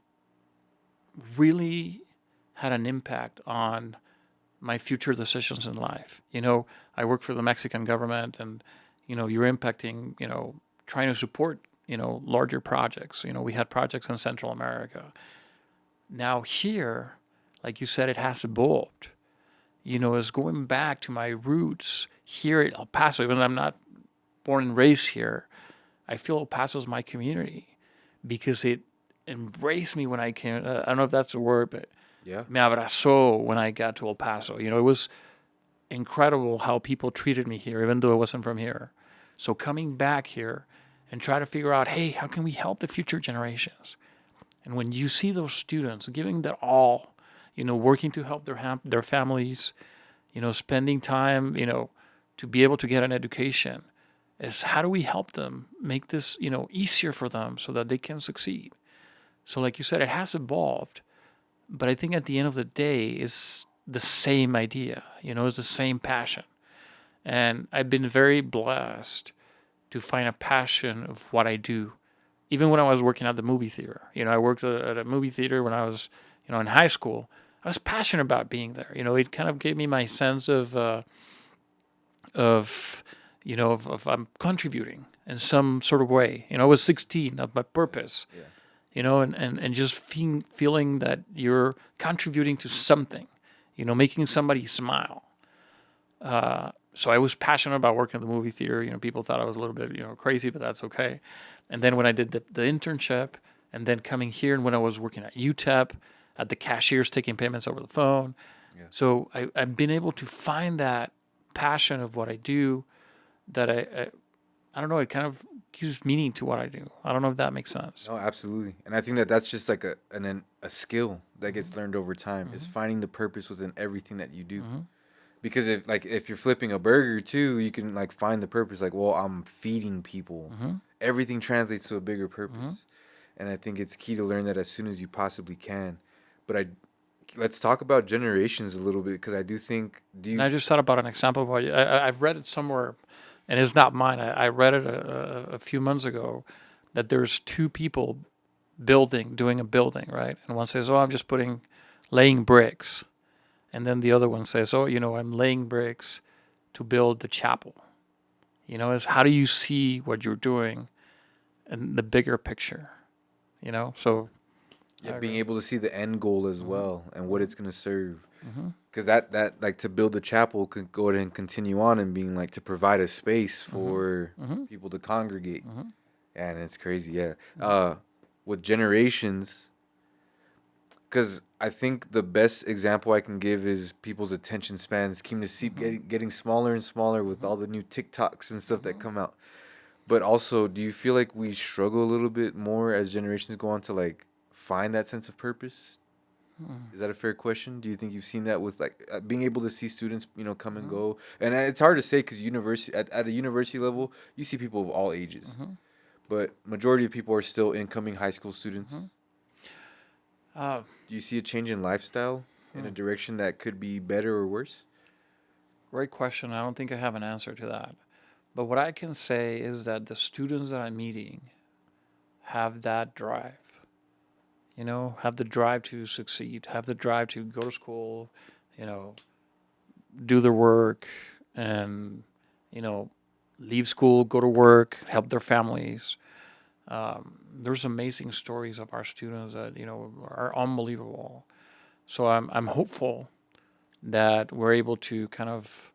really had an impact on my future decisions in life. I work for the Mexican government, and, you're impacting, trying to support, larger projects. We had projects in Central America. Now here, like you said, it has evolved. It's going back to my roots here at El Paso. Even though I'm not born and raised here, I feel El Paso is my community because it embraced me when I came. I don't know if that's a word, but Yeah. me abrazó when I got to El Paso. It was incredible how people treated me here, even though I wasn't from here. So coming back here and try to figure out, hey, how can we help the future generations? And when you see those students giving their all, working to help their families, spending time, to be able to get an education, is how do we help them make this, easier for them so that they can succeed? So like you said, it has evolved, but I think at the end of the day, it's the same idea, it's the same passion. And I've been very blessed to find a passion of what I do. Even when I was working at the movie theater, I worked at a movie theater when I was, in high school. I was passionate about being there. It kind of gave me my sense of I'm contributing in some sort of way. I was 16 of my purpose. Yeah. And just feeling that you're contributing to something, making somebody smile. So I was passionate about working at the movie theater. People thought I was a little bit, crazy, but that's okay. And then when I did the internship, and then coming here, and when I was working at UTEP, at the cashiers taking payments over the phone. Yeah. So I've been able to find that passion of what I do, that I don't know, it kind of gives meaning to what I do. I don't know if that makes sense. No, absolutely. And I think that's just like a skill that gets learned over time, is finding the purpose within everything that you do. Because if you're flipping a burger too, you can like find the purpose. Like, well, I'm feeding people. Everything translates to a bigger purpose, and I think it's key to learn that as soon as you possibly can. But let's talk about generations a little bit, because I do think. And I just thought about an example of I've read it somewhere, and it's not mine. I read it a few months ago, that there's two people doing a building, right? And one says, "Oh, I'm just laying bricks." And then the other one says, oh, I'm laying bricks to build the chapel. Is how do you see what you're doing in the bigger picture? So. Yeah, being able to see the end goal as well, and what it's going to serve. Because that like to build the chapel could go ahead and continue on and being like to provide a space for people to congregate. And it's crazy, yeah. With generations, because I think the best example I can give is people's attention spans keep getting smaller and smaller with all the new TikToks and stuff that come out. But also, do you feel like we struggle a little bit more as generations go on to like find that sense of purpose? Is that a fair question? Do you think you've seen that with like being able to see students, come and go? And it's hard to say because at a university level, you see people of all ages, but majority of people are still incoming high school students. Do you see a change in lifestyle in a direction that could be better or worse? Great question. I don't think I have an answer to that. But what I can say is that the students that I'm meeting have that drive. Have the drive to succeed, have the drive to go to school, do their work, and, leave school, go to work, help their families. There's amazing stories of our students that, are unbelievable. So I'm hopeful that we're able to kind of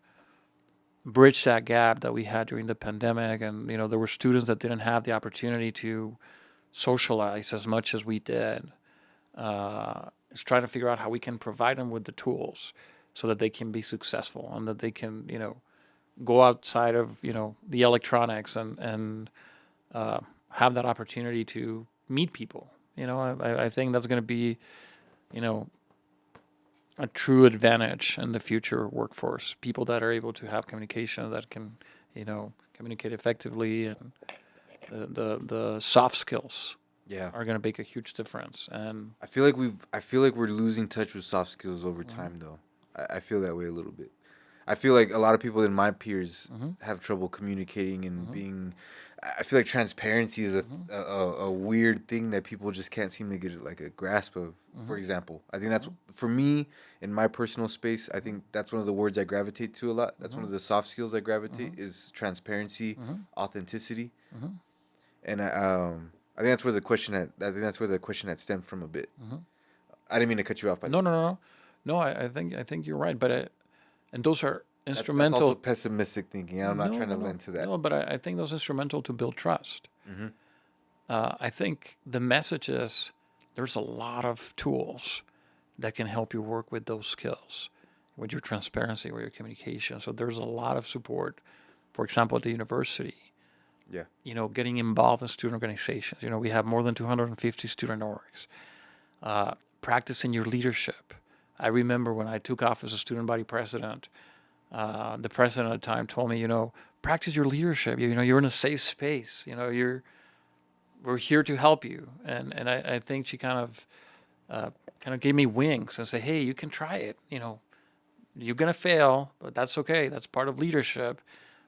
bridge that gap that we had during the pandemic. And, there were students that didn't have the opportunity to socialize as much as we did. It's trying to figure out how we can provide them with the tools so that they can be successful and that they can, go outside of, the electronics and have that opportunity to meet people. I think that's going to be, a true advantage in the future workforce. People that are able to have communication, that can, communicate effectively, and the soft skills Yeah. are going to make a huge difference. And I feel like we're losing touch with soft skills over time, though. I feel that way a little bit. I feel like a lot of people in my peers have trouble communicating and being. I feel like transparency is a weird thing that people just can't seem to get like a grasp of. For example, I think that's for me in my personal space. I think that's one of the words I gravitate to a lot. That's one of the soft skills I gravitate is transparency, authenticity, and I think that's where the question had stemmed from a bit. I didn't mean to cut you off. By no. I think you're right, but and those are that's instrumental. also pessimistic thinking. I'm not trying to lend to that. No, but I think those are instrumental to build trust. I think the message is there's a lot of tools that can help you work with those skills, with your transparency, with your communication. So there's a lot of support. For example, at the university, Yeah. Getting involved in student organizations. We have more than 250 student orgs. Practicing your leadership. I remember when I took office as student body president, the president at the time told me, practice your leadership. You're in a safe space. We're here to help you. And I think she kind of gave me wings and said, hey, you can try it. You're going to fail, but that's okay. That's part of leadership.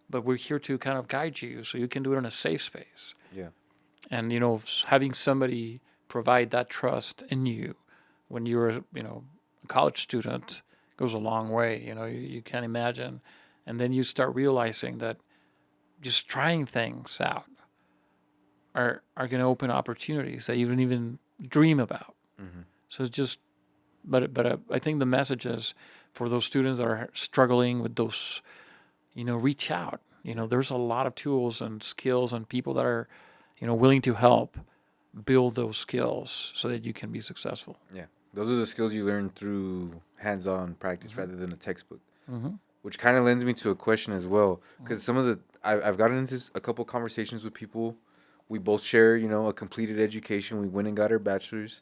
But we're here to kind of guide you so you can do it in a safe space. Yeah. And, having somebody provide that trust in you when you're, a college student goes a long way. You can't imagine. And then you start realizing that just trying things out are going to open opportunities that you didn't even dream about. So it's just, but I think the message is for those students that are struggling with those, reach out. There's a lot of tools and skills and people that are, willing to help build those skills so that you can be successful. Yeah. Those are the skills you learn through hands-on practice rather than a textbook, which kind of lends me to a question as well. Because I've gotten into a couple conversations with people. We both share, a completed education. We went and got our bachelors.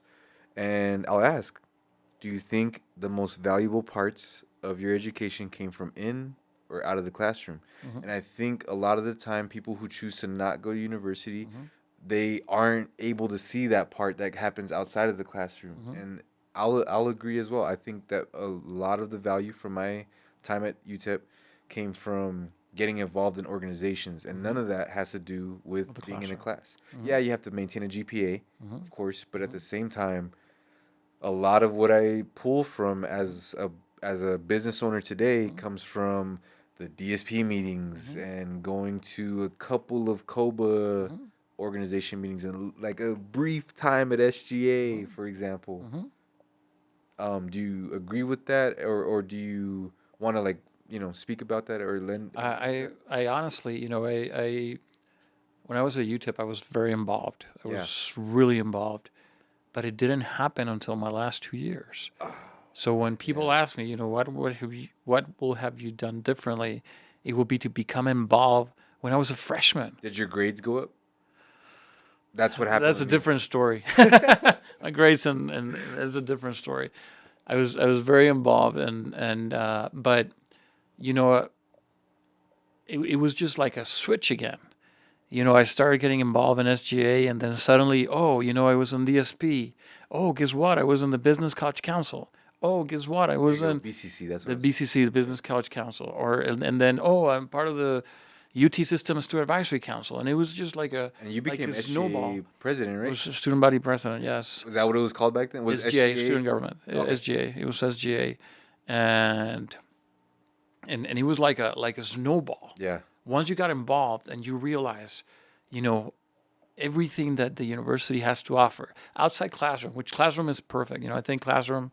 And I'll ask, do you think the most valuable parts of your education came from in or out of the classroom? And I think a lot of the time people who choose to not go to university, they aren't able to see that part that happens outside of the classroom. And I'll agree as well. I think that a lot of the value from my time at UTEP came from getting involved in organizations, and none of that has to do with being in a class. Yeah, you have to maintain a GPA, of course, but at the same time, a lot of what I pull from as a business owner today comes from the DSP meetings and going to a couple of COBA organization meetings and like a brief time at SGA, for example. Do you agree with that, or do you want to speak about that or lend? I honestly, I when I was at UTEP, I was very involved. I was really involved, but it didn't happen until my last 2 years. So when people ask me, what will have you done differently, it will be to become involved when I was a freshman. Did your grades go up? That's what happened. That's a different story. My grades and that's a different story. I was very involved but it was just like a switch again. I started getting involved in SGA, and then suddenly, I was in DSP. Oh, guess what? I was in the Business College Council. Oh, guess what? I was in BCC. That's the BCC, the Business College Council. And then I'm part of the UT System Student Advisory Council, and it was just like a and you became like a SGA snowball. president, right? I was student body president. Yes. Was that what it was called back then? Was SGA, student government. Okay. SGA. It was SGA, and it was like a snowball. Yeah. Once you got involved and you realize, everything that the university has to offer outside classroom, which classroom is perfect. I think classroom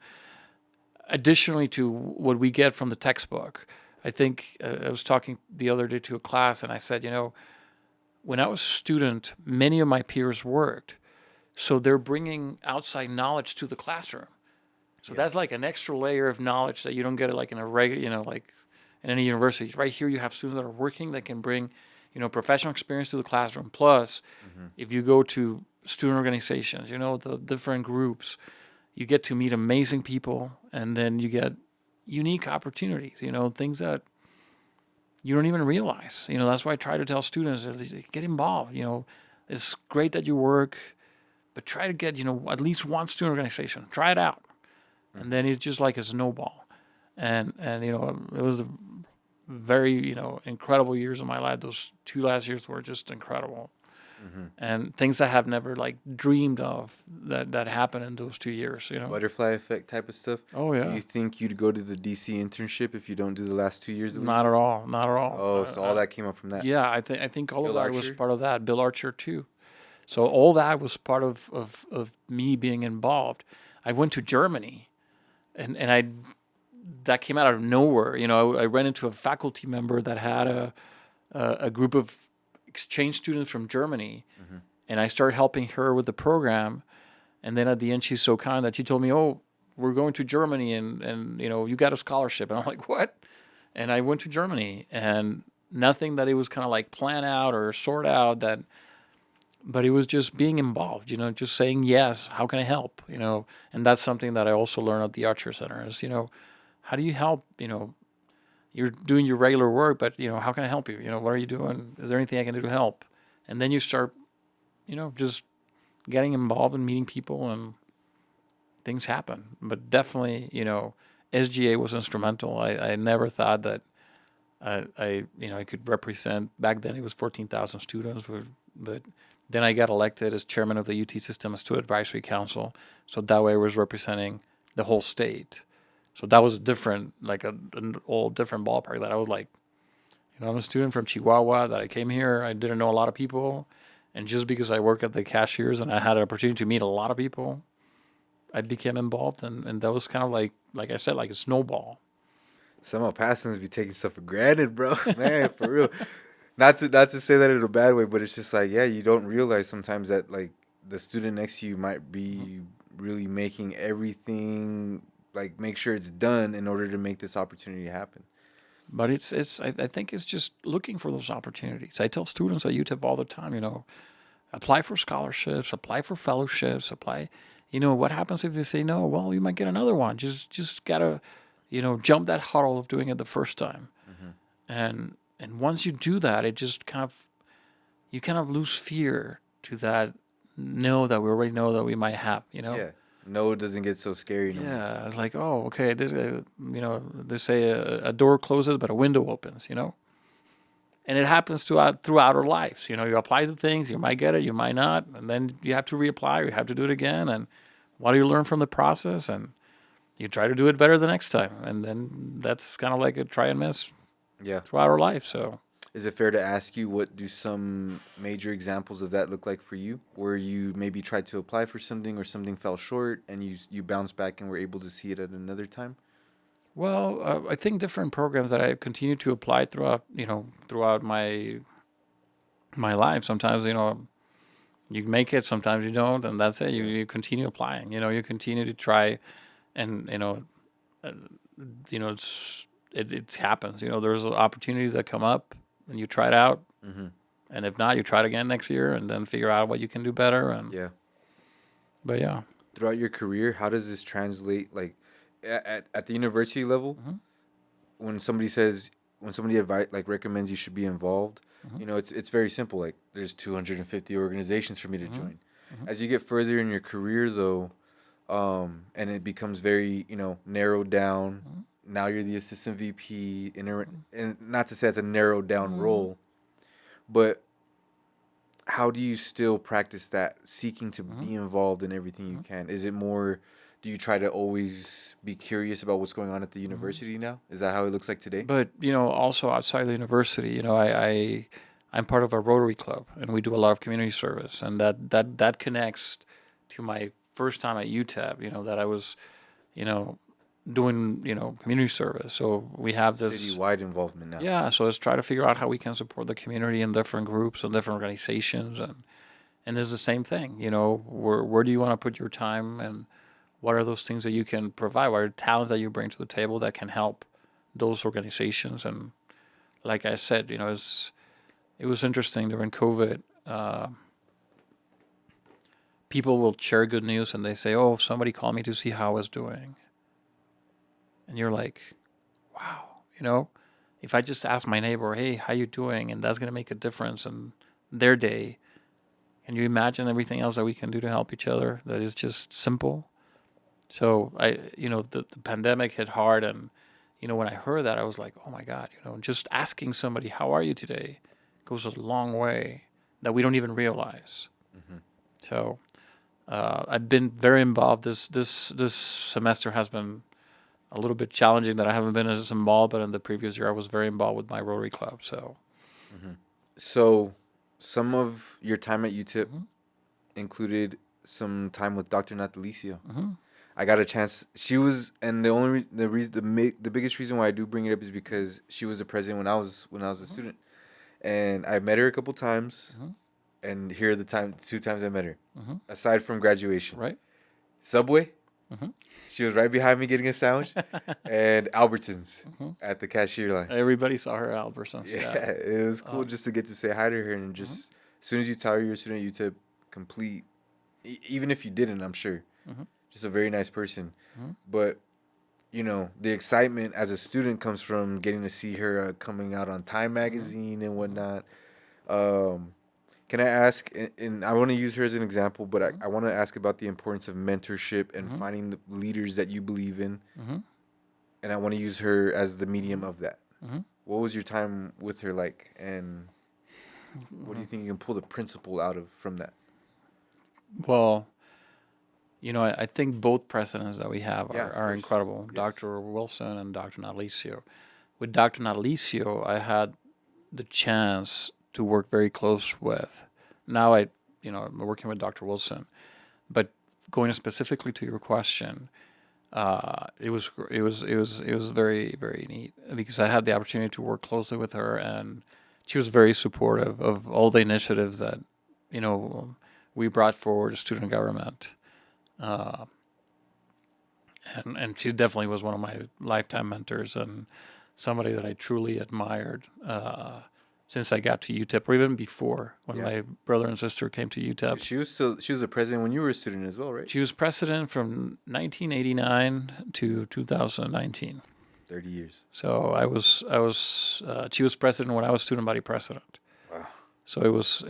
additionally to what we get from the textbook. I think I was talking the other day to a class, and I said, when I was a student, many of my peers worked, so they're bringing outside knowledge to the classroom. So that's like an extra layer of knowledge that you don't get like in a regular, like in any university. Right here, you have students that are working that can bring, professional experience to the classroom. Plus, if you go to student organizations, the different groups, you get to meet amazing people, and then you get unique opportunities, things that you don't even realize. That's why I try to tell students, get involved. It's great that you work, but try to get, at least one student organization. Try it out. And then it's just like a snowball. And it was a very, incredible years of my life. Those 2 last years were just incredible. And things I have never like dreamed of that happened in those 2 years, Butterfly effect type of stuff. Oh yeah. Do you think you'd go to the DC internship if you don't do the last 2 years? Not at all. Not at all. Oh, so all that came up from that. Yeah, I think all Bill of that was Archer? part of that. Bill Archer too. So all that was part of me being involved. I went to Germany, and that came out of nowhere. I ran into a faculty member that had a group of exchange students from Germany, and I started helping her with the program. And then at the end, she's so kind that she told me, "Oh, we're going to Germany, and you got a scholarship." And I'm like, "What?" And I went to Germany, and nothing that it was kind of like plan out or sort out that, but it was just being involved. Just saying yes. How can I help? And that's something that I also learned at the Archer Center is how do you help? You're doing your regular work, but how can I help you? What are you doing? Is there anything I can do to help? And then you start, just getting involved and meeting people, and things happen. But definitely, SGA was instrumental. I never thought that I could represent. Back then, it was 14,000 students, but then I got elected as chairman of the UT System Student Advisory Council. So that way, I was representing the whole state. So that was different, like an all different ballpark. That I was like, I'm a student from Chihuahua that I came here. I didn't know a lot of people, and just because I worked at the cashiers and I had an opportunity to meet a lot of people, I became involved, and that was kind of like I said, like a snowball. Some of Pasons be taking stuff for granted, bro. Man, for real. Not to say that in a bad way, but it's just like, yeah, you don't realize sometimes that like the student next to you might be really making everything, like make sure it's done in order to make this opportunity happen. But I think it's just looking for those opportunities. I tell students at UTEP all the time, apply for scholarships, apply for fellowships, apply. What happens if they say no? Well, you might get another one. Just gotta, jump that hurdle of doing it the first time. And once you do that, it just you kind of lose fear to that no that we already know that we might have, Yeah. No, it doesn't get so scary. No. Yeah, it's like, oh, okay, this, they say a door closes, but a window opens, and it happens throughout our lives. You apply to things, you might get it, you might not, and then you have to reapply, you have to do it again, and what do you learn from the process? And you try to do it better the next time, and then that's kind of like a try and miss. Yeah. Throughout our life, so. Is it fair to ask you what do some major examples of that look like for you, where you maybe tried to apply for something or something fell short and you bounced back and were able to see it at another time? Well, I think different programs that I continue to apply throughout my life. Sometimes, you make it, sometimes you don't, and that's it. You continue applying. You continue to try, and it happens. There's opportunities that come up, and you try it out. And if not, you try it again next year, and then figure out what you can do better. And yeah. But yeah. Throughout your career, how does this translate? Like at the university level, when somebody recommends you should be involved, it's very simple. Like there's 250 organizations for me to join. As you get further in your career, though, and it becomes very narrowed down. Now you're the assistant VP, and not to say it's a narrowed down role, but how do you still practice that seeking to be involved in everything you can? Is it more, do you try to always be curious about what's going on at the university now? Is that how it looks like today? But, also outside the university, I'm part of a Rotary Club, and we do a lot of community service, and that connects to my first time at UTEP, that I was, doing, community service. So we have this Citywide involvement now. Yeah, so let's try to figure out how we can support the community in different groups and different organizations, and it's the same thing. Where do you want to put your time, and what are those things that you can provide? What are the talents that you bring to the table that can help those organizations? And like I said, it was interesting during COVID. People will share good news and they say, "Oh, somebody called me to see how I was doing," and you're like, "Wow, if I just ask my neighbor, hey, how you doing?" And that's going to make a difference in their day. Can you imagine everything else that we can do to help each other that is just simple? So the pandemic hit hard, and, when I heard that, I was like, oh my God, just asking somebody, how are you today, goes a long way that we don't even realize. Mm-hmm. So I've been very involved. This semester has been a little bit challenging that I haven't been as involved, but in the previous year I was very involved with my Rotary Club. So, So, some of your time at UTEP included some time with Dr. Natalicio. I got a chance. She was, and the biggest reason why I do bring it up is because she was the president when I was a student, and I met her a couple times, and here are the 2 times I met her, aside from graduation. right? Subway. She was right behind me getting a sandwich, and Albertsons at the cashier line. Everybody saw her at Albertsons. Yeah, it was cool just to get to say hi to her, and just as soon as you tell her you're a student at UTEP, complete, even if you didn't, I'm sure, just a very nice person. But the excitement as a student comes from getting to see her coming out on Time magazine and whatnot. Can I ask, and I want to use her as an example, but I want to ask about the importance of mentorship and finding the leaders that you believe in. And I want to use her as the medium of that. What was your time with her like, and what do you think you can pull the principle out of from that? Well, I think both presidents that we have are incredible. Yes. Dr. Wilson and Dr. Natalicio. With Dr. Natalicio, I had the chance to work very close with. Now I'm working with Dr. Wilson, but going specifically to your question, it was very, very neat because I had the opportunity to work closely with her, and she was very supportive of all the initiatives that we brought forward as student government. And she definitely was one of my lifetime mentors and somebody that I truly admired since I got to UTEP, or even before when my brother and sister came to UTEP. She was the president when you were a student as well, right? She was president from 1989 to 2019. 30 years. So she was president when I was student body president. Wow. So it was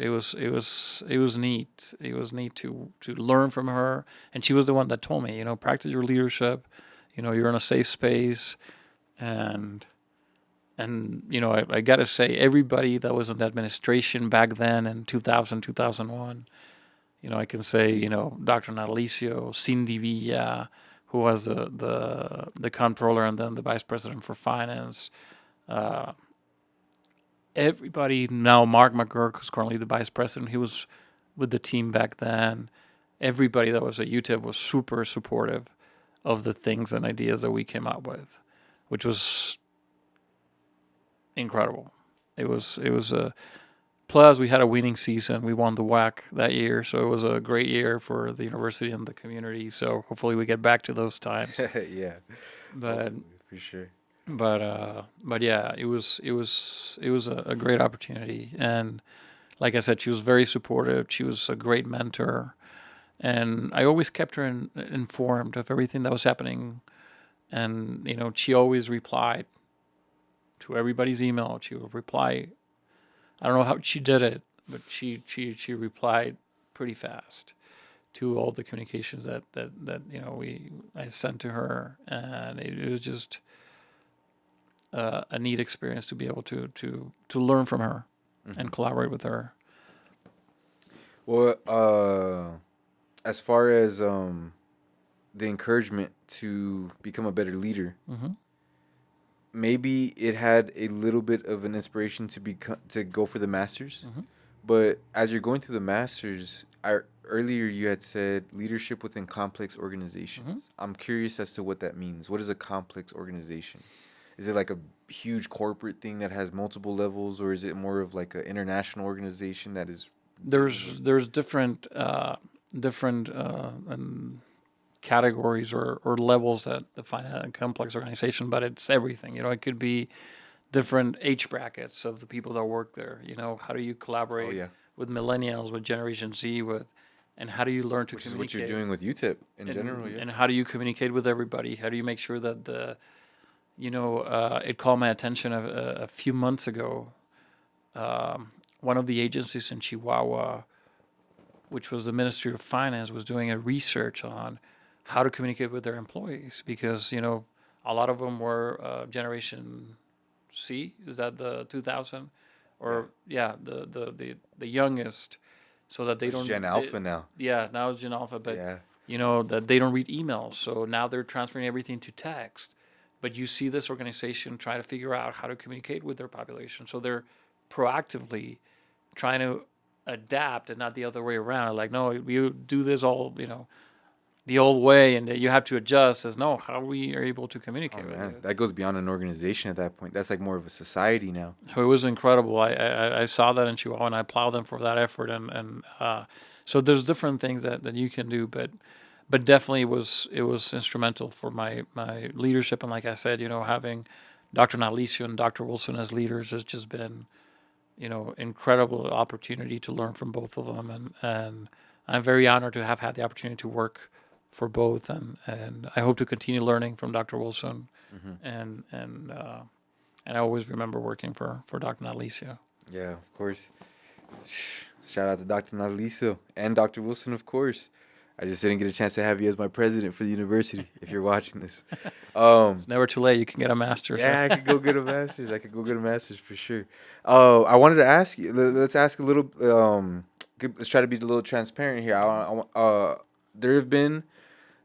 neat. It was neat to learn from her, and she was the one that told me, practice your leadership. You're in a safe space, and I gotta say, everybody that was in the administration back then in 2000, 2001, I can say, Dr. Natalicio, Cindy Villa, who was the comptroller and then the vice president for finance. Everybody now, Mark McGurk, who's currently the vice president, he was with the team back then. Everybody that was at UTEP was super supportive of the things and ideas that we came up with, which was incredible. It was a plus we had a winning season. We won the WAC that year, so it was a great year for the university and the community. So hopefully we get back to those times. Yeah, But for sure. But yeah, it was a great opportunity, and like I said, she was very supportive. She was a great mentor, and I always kept her informed of everything that was happening, and she always replied to everybody's email. She would reply. I don't know how she did it, but she replied pretty fast to all the communications that I sent to her, and it was just a neat experience to be able to learn from her and collaborate with her. Well, as far as the encouragement to become a better leader, maybe it had a little bit of an inspiration to go for the masters. But as you're going through the masters, earlier you had said leadership within complex organizations. I'm curious as to what that means. What is a complex organization? Is it like a huge corporate thing that has multiple levels, or is it more of like an international organization that is? There's different categories or levels that define a complex organization, but it's everything. It could be different age brackets of the people that work there. How do you collaborate with millennials, with Generation Z, and how do you learn to Which is communicate? what you're doing with UTEP in general, yeah. And how do you communicate with everybody? How do you make sure that it called my attention a few months ago. One of the agencies in Chihuahua, which was the Ministry of Finance, was doing a research on how to communicate with their employees because, a lot of them were Generation C. Is that the 2000? Or, the youngest, so that they It's don't... Gen Alpha now. Yeah, now it's Gen Alpha, but, Yeah. that they don't read emails. So now they're transferring everything to text. But you see this organization try to figure out how to communicate with their population. So they're proactively trying to adapt and not the other way around. Like, no, we do this all, the old way, and you have to adjust. As no, how we are able to communicate with you. That goes beyond an organization at that point. That's like more of a society now. So it was incredible. I saw that in Chihuahua, and I applaud them for that effort. And so there's different things that you can do, but definitely it was instrumental for my leadership. And like I said, having Dr. Nalicio and Dr. Wilson as leaders has just been, incredible opportunity to learn from both of them. And I'm very honored to have had the opportunity to work for both. And I hope to continue learning from Dr. Wilson. And I always remember working for Dr. Nalicio. Yeah, of course. Shout out to Dr. Nalicio and Dr. Wilson, of course. I just didn't get a chance to have you as my president for the university, if you're watching this. It's never too late. You can get a master's. Yeah, I could go get a master's. For sure. I wanted to ask you, let's ask a little, let's try to be a little transparent here. There have been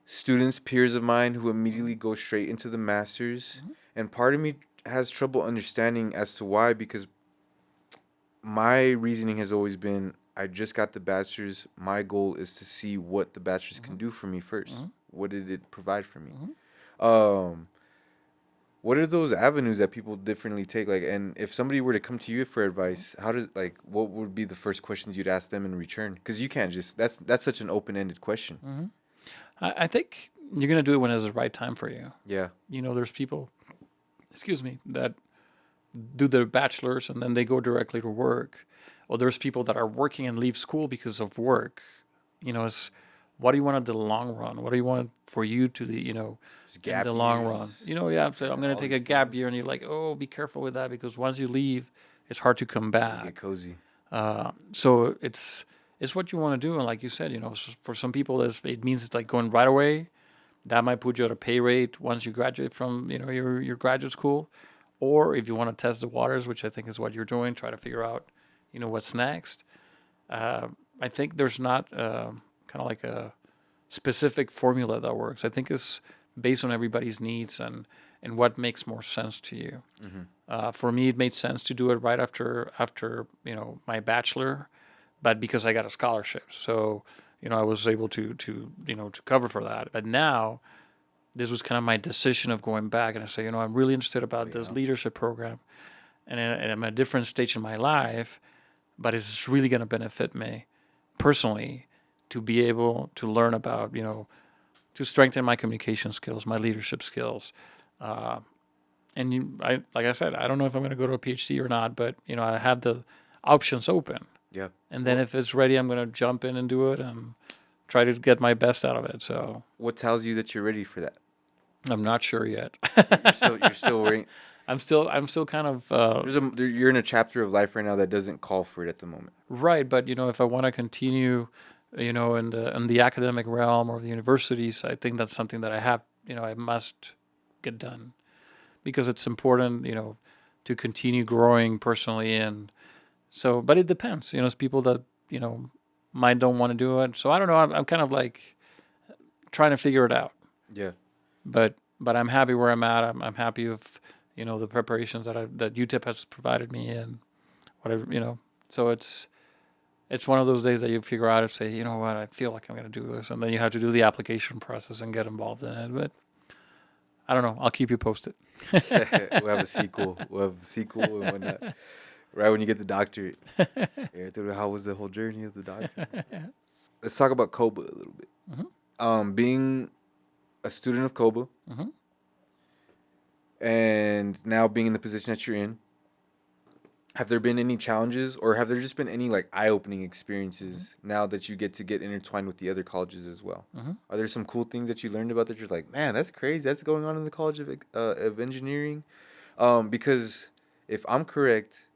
students, peers of mine, who immediately go straight into the master's. And part of me has trouble understanding as to why, because my reasoning has always been, I just got the bachelor's. My goal is to see what the bachelor's can do for me first. What did it provide for me? What are those avenues that people differently take? Like, and if somebody were to come to you for advice, what would be the first questions you'd ask them in return? Because you can't just, that's such an open-ended question. I think you're going to do it when it's the right time for you. Yeah. There's people, that do their bachelor's and then they go directly to work. Or there's people that are working and leave school because of work. It's what do you want in the long run? What do you want for you to in the long run? So I'm going to take a gap year, and you're like, oh, be careful with that because once you leave, it's hard to come back. Get cozy. So it's what you want to do, and like you said, for some people, it means it's like going right away. That might put you at a pay rate once you graduate from your graduate school, or if you want to test the waters, which I think is what you're doing, try to figure out what's next. I think there's not kind of like a specific formula that works. I think it's based on everybody's needs and what makes more sense to you. For me, it made sense to do it right after my bachelor, but because I got a scholarship, so I was able to cover for that. But now, this was kind of my decision of going back, and I say, I'm really interested about this leadership program, and I'm at a different stage in my life. But it's really going to benefit me personally to be able to learn about, to strengthen my communication skills, my leadership skills. Like I said, I don't know if I'm going to go to a PhD or not, but, I have the options open. Yeah. And then if it's ready, I'm going to jump in and do it and try to get my best out of it. So what tells you that you're ready for that? I'm not sure yet. You're still waiting. I'm still kind of... you're in a chapter of life right now that doesn't call for it at the moment. Right, but, if I want to continue, in the academic realm or the universities, I think that's something that I must get done. Because it's important, to continue growing personally. And so, but it depends. It's people that, might don't want to do it. So I don't know. I'm kind of like trying to figure it out. Yeah. But I'm happy where I'm at. I'm happy with... the preparations that UTEP has provided me and whatever, so it's one of those days that you figure out and say, you know what, I feel like I'm going to do this. And then you have to do the application process and get involved in it. But I don't know. I'll keep you posted. We'll have a sequel. And whatnot. Right when you get the doctorate. Yeah, how was the whole journey of the doctorate? Let's talk about COBA a little bit. Being a student of COBA and now being in the position that you're in, have there been any challenges, or have there just been any like eye-opening experiences now that you get intertwined with the other colleges as well? Are there some cool things that you learned about that you're like, man, that's crazy, that's going on in the College of Engineering? Because if I'm correct,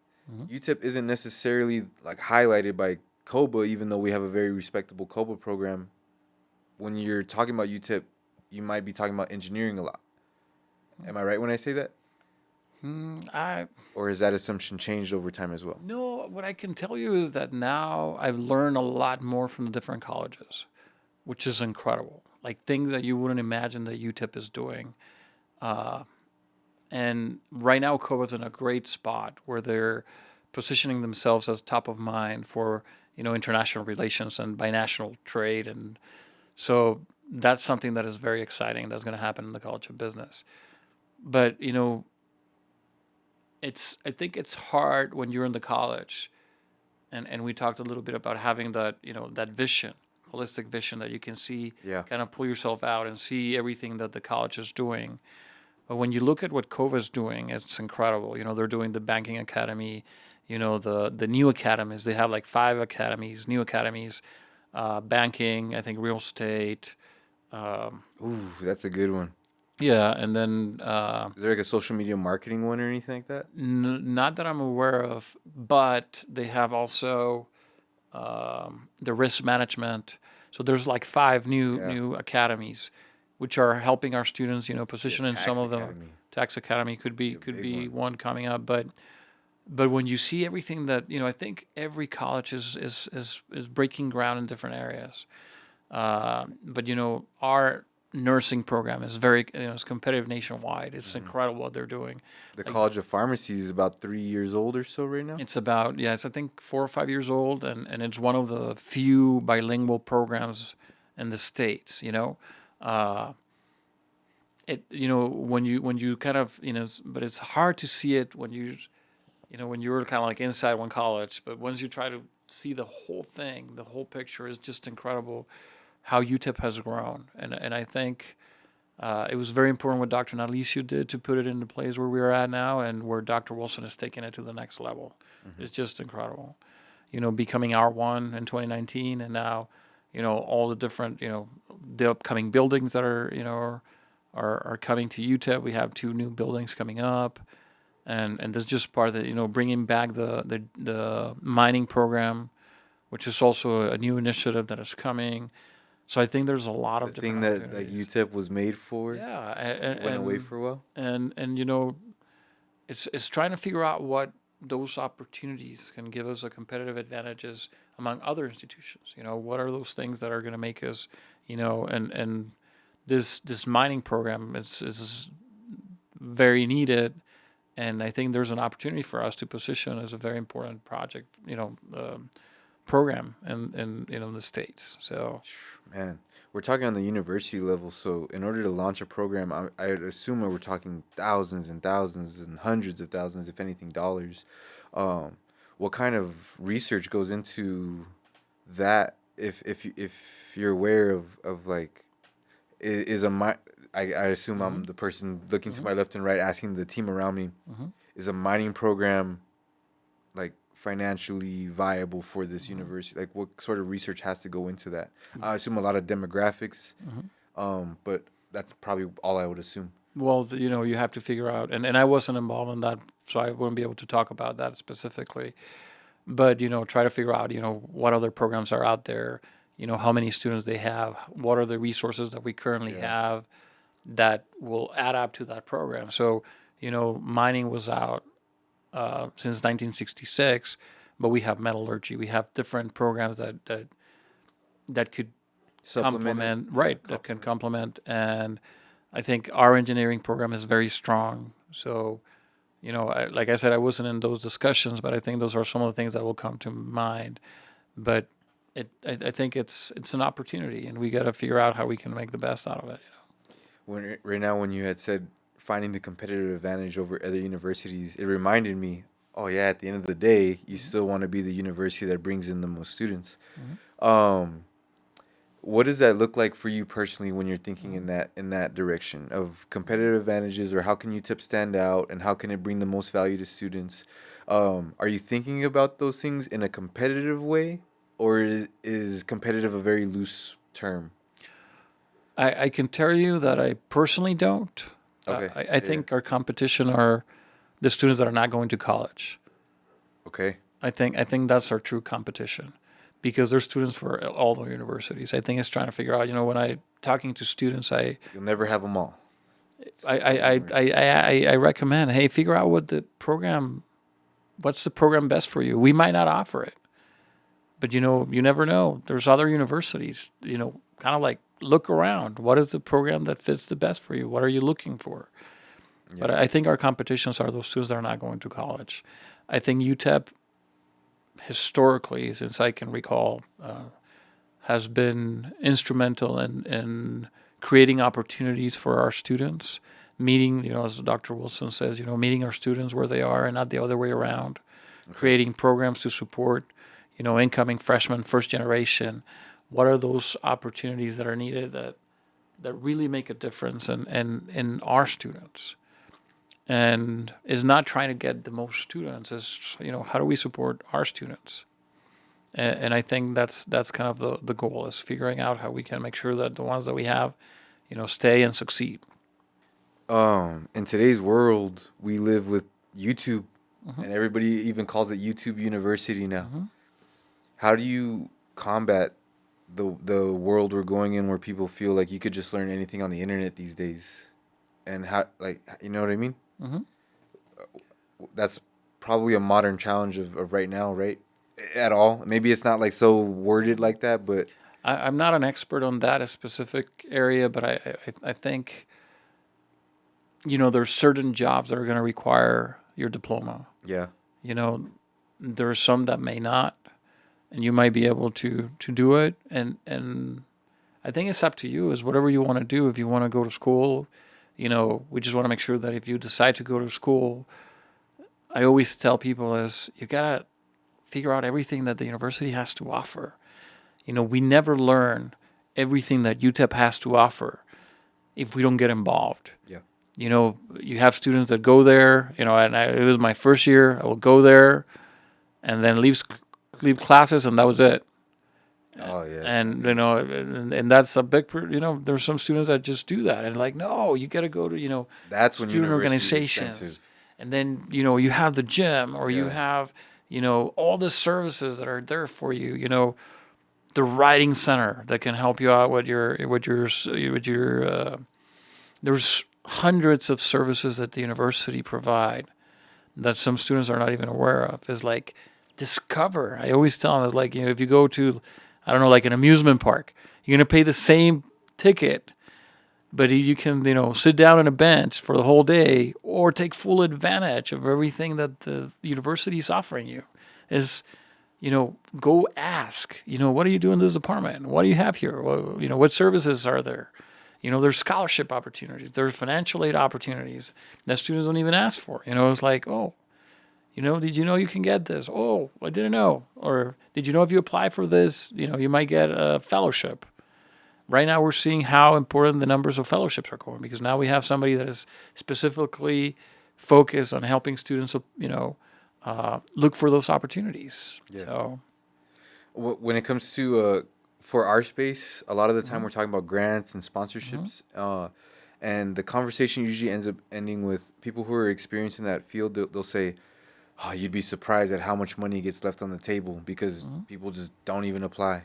UTEP isn't necessarily like highlighted by COBA, even though we have a very respectable COBA program. When you're talking about UTEP, you might be talking about engineering a lot. Am I right when I say that? Or has that assumption changed over time as well? No, what I can tell you is that now I've learned a lot more from the different colleges, which is incredible. Like things that you wouldn't imagine that UTEP is doing. And right now, COBA's in a great spot where they're positioning themselves as top of mind for, international relations and binational trade. And so that's something that is very exciting that's going to happen in the College of Business. But, I think it's hard when you're in the college, and we talked a little bit about having that, that vision, holistic vision that you can see, kind of pull yourself out and see everything that the college is doing. But when you look at what COVA is doing, it's incredible. They're doing the banking academy, the new academies. They have like 5 academies, new academies, banking, I think real estate. Ooh, that's a good one. Yeah, and then is there like a social media marketing one or anything like that? Not that I'm aware of, but they have also the risk management. So there's like 5 new academies, which are helping our students, position in some of them. Tax Academy could be one coming up, but when you see everything that I think every college is breaking ground in different areas. But our nursing program is very it's competitive nationwide. It's incredible what they're doing. The College of Pharmacy is about 3 years old or so right now. It's about it's I think 4 or 5 years old, and it's one of the few bilingual programs in the States. When you kind of but it's hard to see it when when you're kind of like inside one college. But once you try to see the whole thing, the whole picture is just incredible. How UTEP has grown, and I think it was very important what Dr. Natalicio did to put it into place where we are at now, and where Dr. Wilson is taking it to the next level. It's just incredible. Becoming R1 in 2019, and now all the different the upcoming buildings that are coming to UTEP. We have 2 new buildings coming up, and that's just part of the bringing back the mining program, which is also a new initiative that is coming. So I think there's a lot of different thing that UTEP was made for. Yeah, went away for a while. And it's trying to figure out what those opportunities can give us a competitive advantages among other institutions. What are those things that are going to make us, and this mining program is very needed, and I think there's an opportunity for us to position as a very important project. Program in the States. So, man, we're talking on the university level. So, in order to launch a program, I assume we're talking thousands and thousands and hundreds of thousands, if anything, dollars. What kind of research goes into that? If you're aware of like, I assume I'm the person looking to my left and right, asking the team around me, is a mining program like financially viable for this university? Like, what sort of research has to go into that? I assume a lot of demographics, but that's probably all I would assume. Well, you have to figure out, and I wasn't involved in that, so I wouldn't be able to talk about that specifically. But, try to figure out, what other programs are out there, how many students they have, what are the resources that we currently have that will add up to that program. So, mining was out since 1966, but we have metallurgy. We have different programs that could complement, that can complement. And I think our engineering program is very strong. So, like I said, I wasn't in those discussions, but I think those are some of the things that will come to mind. but I think it's an opportunity, and we got to figure out how we can make the best out of it. Right now, when you had said finding the competitive advantage over other universities, it reminded me, oh yeah, at the end of the day, you still want to be the university that brings in the most students. Um, what does that look like for you personally when you're thinking in that direction of competitive advantages, or how can UTEP stand out, and how can it bring the most value to students? Are you thinking about those things in a competitive way, or is competitive a very loose term? I can tell you that I personally don't. Okay. I think our competition are the students that are not going to college. Okay. I think that's our true competition, because there's students for all the universities. I think it's trying to figure out. When I talking to students, You'll never have them all. I recommend, hey, figure out what's the program best for you. We might not offer it, but you never know. There's other universities. Kind of like look around. What is the program that fits the best for you? What are you looking for? Yeah. But I think our competitions are those students that are not going to college. I think UTEP, historically, since I can recall, has been instrumental in creating opportunities for our students, meeting, as Dr. Wilson says, meeting our students where they are and not the other way around, creating programs to support, incoming freshmen, first generation. What are those opportunities that are needed that really make a difference in our students? And is not trying to get the most students, is, how do we support our students? And I think that's kind of the goal, is figuring out how we can make sure that the ones that we have, stay and succeed. In today's world, we live with YouTube, and everybody even calls it YouTube University now. How do you combat the world we're going in, where people feel like you could just learn anything on the internet these days, and how, like, you know what I mean? That's probably a modern challenge of right now, right? At all. Maybe it's not like so worded like that, but I'm not an expert on that specific area, but I think, there's certain jobs that are going to require your diploma. yeah, There are some that may not, and you might be able to do it. And I think it's up to you, is whatever you want to do. If you want to go to school, we just want to make sure that if you decide to go to school, I always tell people is you got to figure out everything that the university has to offer. We never learn everything that UTEP has to offer if we don't get involved. yeah, You have students that go there, and it was my first year. I will go there and then leave classes, and that was it. oh yeah, And, and that's a big, there's some students that just do that. And like, no, you got to go to, that's when student university is organizations. expensive. And then, you have the gym, or you Yeah. have, all the services that are there for you, the writing center that can help you out with your there's hundreds of services that the university provide that some students are not even aware of. Is like discover. I always tell them, like, if you go to, I don't know, like an amusement park, you're going to pay the same ticket, but you can, sit down on a bench for the whole day, or take full advantage of everything that the university is offering you. Is, go ask, what do you do in this department? What do you have here? Well, what services are there? There's scholarship opportunities. There's financial aid opportunities that students don't even ask for. It's like, oh, did you know you can get this? Oh, I didn't know. Or did you know if you apply for this, you might get a fellowship. Right now we're seeing how important the numbers of fellowships are going, because now we have somebody that is specifically focused on helping students, look for those opportunities. Yeah. So When it comes to for our space, a lot of the time we're talking about grants and sponsorships, and the conversation usually ends up ending with people who are experienced in that field. They'll say, "Oh, you'd be surprised at how much money gets left on the table because people just don't even apply."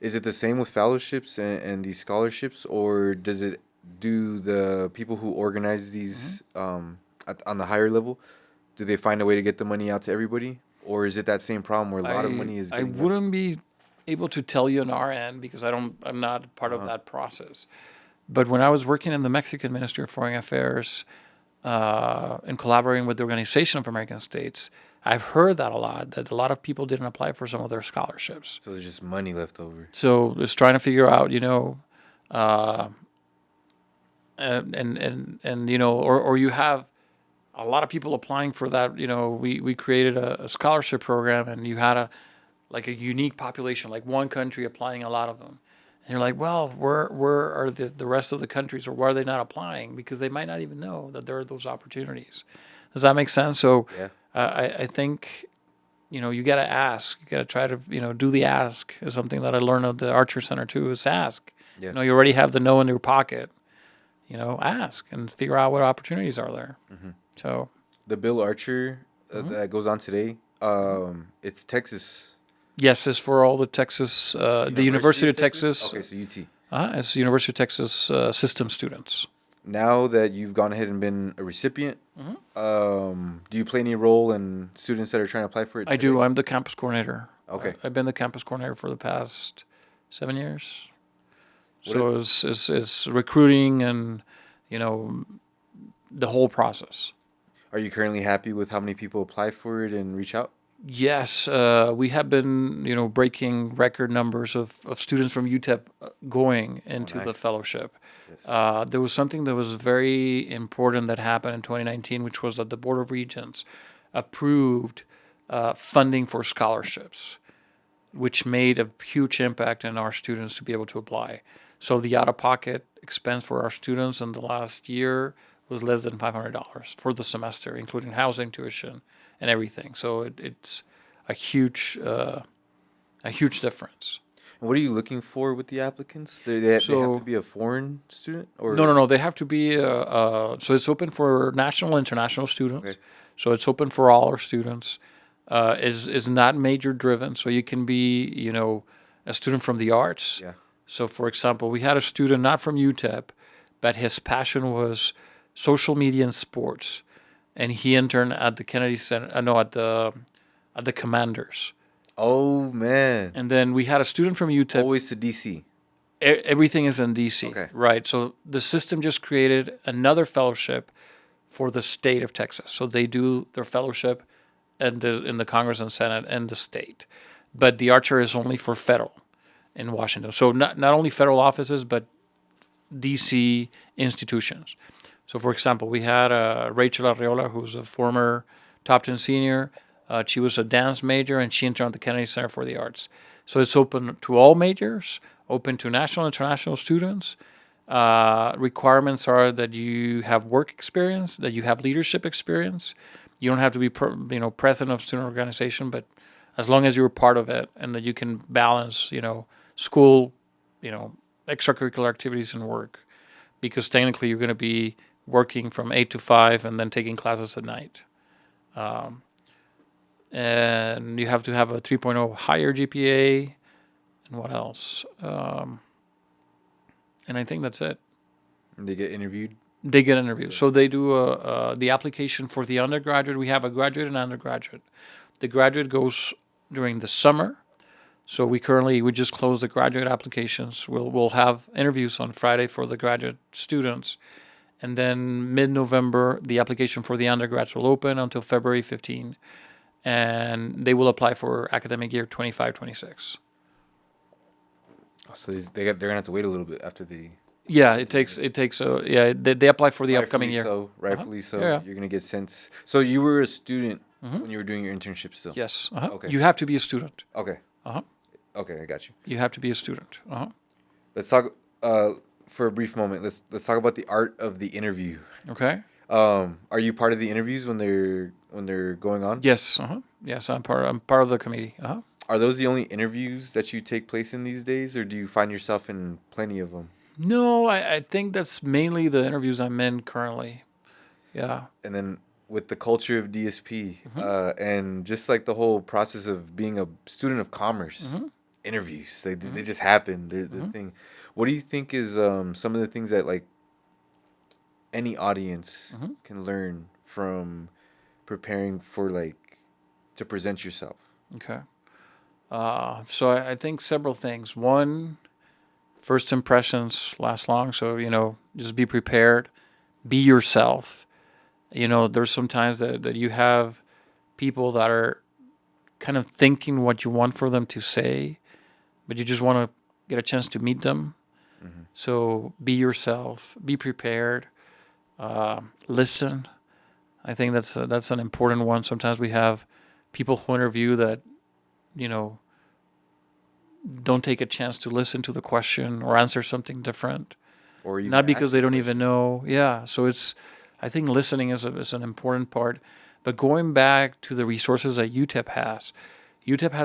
Is it the same with fellowships and these scholarships, or do the people who organize these on the higher level, do they find a way to get the money out to everybody, or is it that same problem where a lot of money is I getting wouldn't be able to tell you on our end, because I'm not part of that process. But when I was working in the Mexican Ministry of Foreign Affairs, in collaborating with the Organization of American States, I've heard that a lot, that a lot of people didn't apply for some of their scholarships. So there's just money left over. So it's trying to figure out, and or you have a lot of people applying for that. We created a scholarship program, and you had a unique population, like one country applying a lot of them. And you're like, well, where are the rest of the countries, or why are they not applying? Because they might not even know that there are those opportunities. Does that make sense? So Yeah. I think, you got to ask. You got to try to, do the ask is something that I learned at the Archer Center too, is ask. Yeah. You already have the no in your pocket. Ask and figure out what opportunities are there. So The Bill Archer that goes on today, it's Texas. yes, it's for all the Texas, the University of Texas. Okay, so UT. It's University of Texas system students. Now that you've gone ahead and been a recipient, do you play any role in students that are trying to apply for it? I do. I'm the campus coordinator. Okay. I've been the campus coordinator for the past 7 years. So it's recruiting and, the whole process. Are you currently happy with how many people apply for it and reach out? Yes, we have been, breaking record numbers of students from UTEP going into the nice. fellowship. Yes. There was something that was very important that happened in 2019, which was that the Board of Regents approved funding for scholarships, which made a huge impact on our students to be able to apply. So the out-of-pocket expense for our students in the last year was less than $500 for the semester, including housing, tuition, and everything. So it's a huge difference. And what are you looking for with the applicants? They have So- to be a foreign student, or No. They have to be. So it's open for national, international students. Okay. So it's open for all our students. Is not major driven. So you can be, a student from the arts. Yeah. So for example, we had a student not from UTEP, but his passion was social media and sports, and he interned at the Kennedy Center. No, at the Commanders. Oh man, And then we had a student from UTEP. always to DC. Everything is in DC, Okay. right? So the system just created another fellowship for the state of Texas. So they do their fellowship in the Congress and Senate and the state, but the Archer is only for federal in Washington. So not only federal offices, but DC institutions. So for example, we had Rachel Arriola, who's a former top 10 senior. She was a dance major, and she interned at the Kennedy Center for the Arts. So it's open to all majors, open to national, international students. Requirements are that you have work experience, that you have leadership experience. You don't have to be, president of student organization, but as long as you're part of it, and that you can balance, school, extracurricular activities and work, because technically you're going to be working from 8 to 5 and then taking classes at night. And you have to have a 3.0 higher GPA. And what else? And I think that's it. They get interviewed. They get interviewed. So they do the application for the undergraduate. We have a graduate and undergraduate. The graduate goes during the summer. So we just closed the graduate applications. We'll have interviews on Friday for the graduate students. And then mid-November, the application for the undergrads will open until February 15. And they will apply for academic year 25-26. So they're gonna have to wait a little bit after the. Yeah, it takes. They apply for the upcoming year. Rightfully so. Yeah. You're gonna get sent. So you were a student when you were doing your internship still. Yes. Okay. You have to be a student. Okay. Uh-huh. Okay, I got you. You have to be a student. Let's talk for a brief moment. Let's talk about the art of the interview. Okay. Are you part of the interviews when they're going on? Yes. Yes, I'm part of the committee. Are those the only interviews that you take place in these days, or do you find yourself in plenty of them? No, I think that's mainly the interviews I'm in currently. Yeah. And then with the culture of DSP, and just like the whole process of being a student of commerce, interviews, they just happen. They're the thing. What do you think is some of the things that like any audience can learn from preparing for to present yourself? Okay. So I think several things. One, first impressions last long. So, just be prepared, be yourself. There's sometimes that you have people that are kind of thinking what you want for them to say, but you just want to get a chance to meet them. So be yourself, be prepared, listen. I think that's an important one. Sometimes we have people who interview that, don't take a chance to listen to the question or answer something different. Or even Not because ask they the don't question. even know. Yeah. So I think listening is an important part. But going back to the resources that UTEP has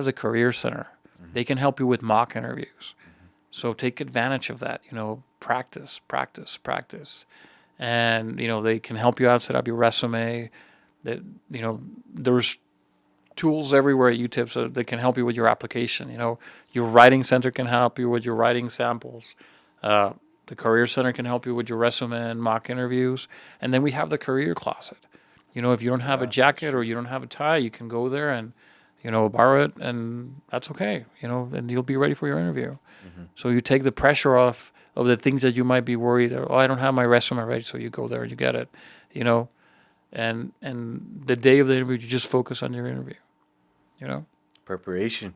a career center. They can help you with mock interviews. So take advantage of that. Practice. And, they can help you out, set up your resume. That, there's tools everywhere at UTEP so they can help you with your application. Your writing center can help you with your writing samples. The career center can help you with your resume and mock interviews. And then we have the career closet. If you don't have a jacket or you don't have a tie, you can go there and, borrow it, and that's okay. And you'll be ready for your interview. So you take the pressure off of the things that you might be worried. Oh, I don't have my resume ready. So you go there and you get it. And the day of the interview, you just focus on your interview. Preparation.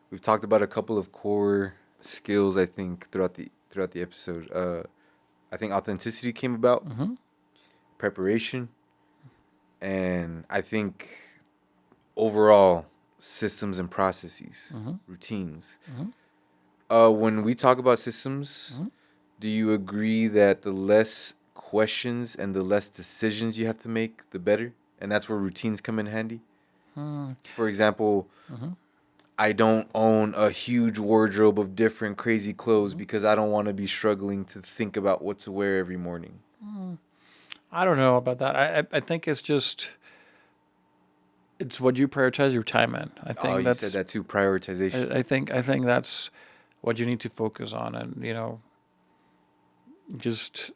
We've talked about a couple of core skills, I think, throughout the episode. I think authenticity came about, preparation, and I think overall systems and processes, routines. When we talk about systems, do you agree that the less questions and the less decisions you have to make, the better? And that's where routines come in handy? For example, I don't own a huge wardrobe of different crazy clothes because I don't want to be struggling to think about what to wear every morning. I don't know about that. I think it's what you prioritize your time in. I think You said that too, prioritization. I think that's what you need to focus on, and just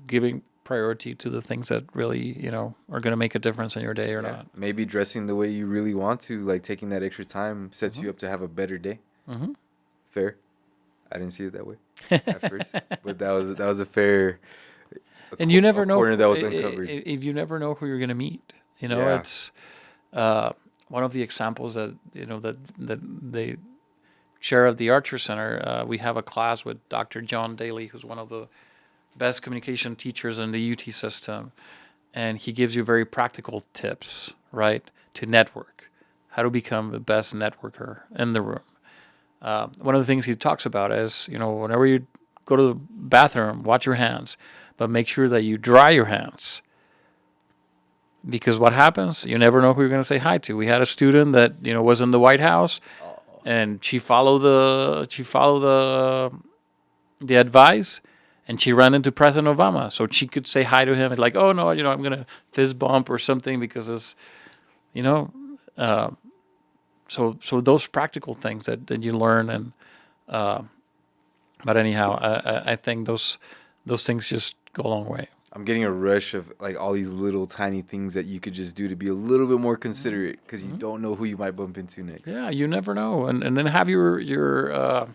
giving priority to the things that really are going to make a difference in your day or not. Maybe dressing the way you really want to, like taking that extra time, sets you up to have a better day. Fair. I didn't see it that way at first, but that was a fair. And you never know corner that was uncovered. if you never know who you're going to meet. It's one of the examples that that they share at the Archer Center. We have a class with Dr. John Daly, who's one of the best communication teachers in the UT system, and he gives you very practical tips, right, to network, how to become the best networker in the room. One of the things he talks about is, whenever you go to the bathroom, wash your hands, but make sure that you dry your hands. Because what happens, you never know who you're going to say hi to. We had a student that was in the White House, and she followed the advice. And she ran into President Obama, so she could say hi to him. It's like, oh no, I'm gonna fist bump or something because it's, so those practical things that you learn, and but anyhow, I think those things just go a long way. I'm getting a rush of like all these little tiny things that you could just do to be a little bit more considerate because you don't know who you might bump into next. Yeah, you never know, and then have your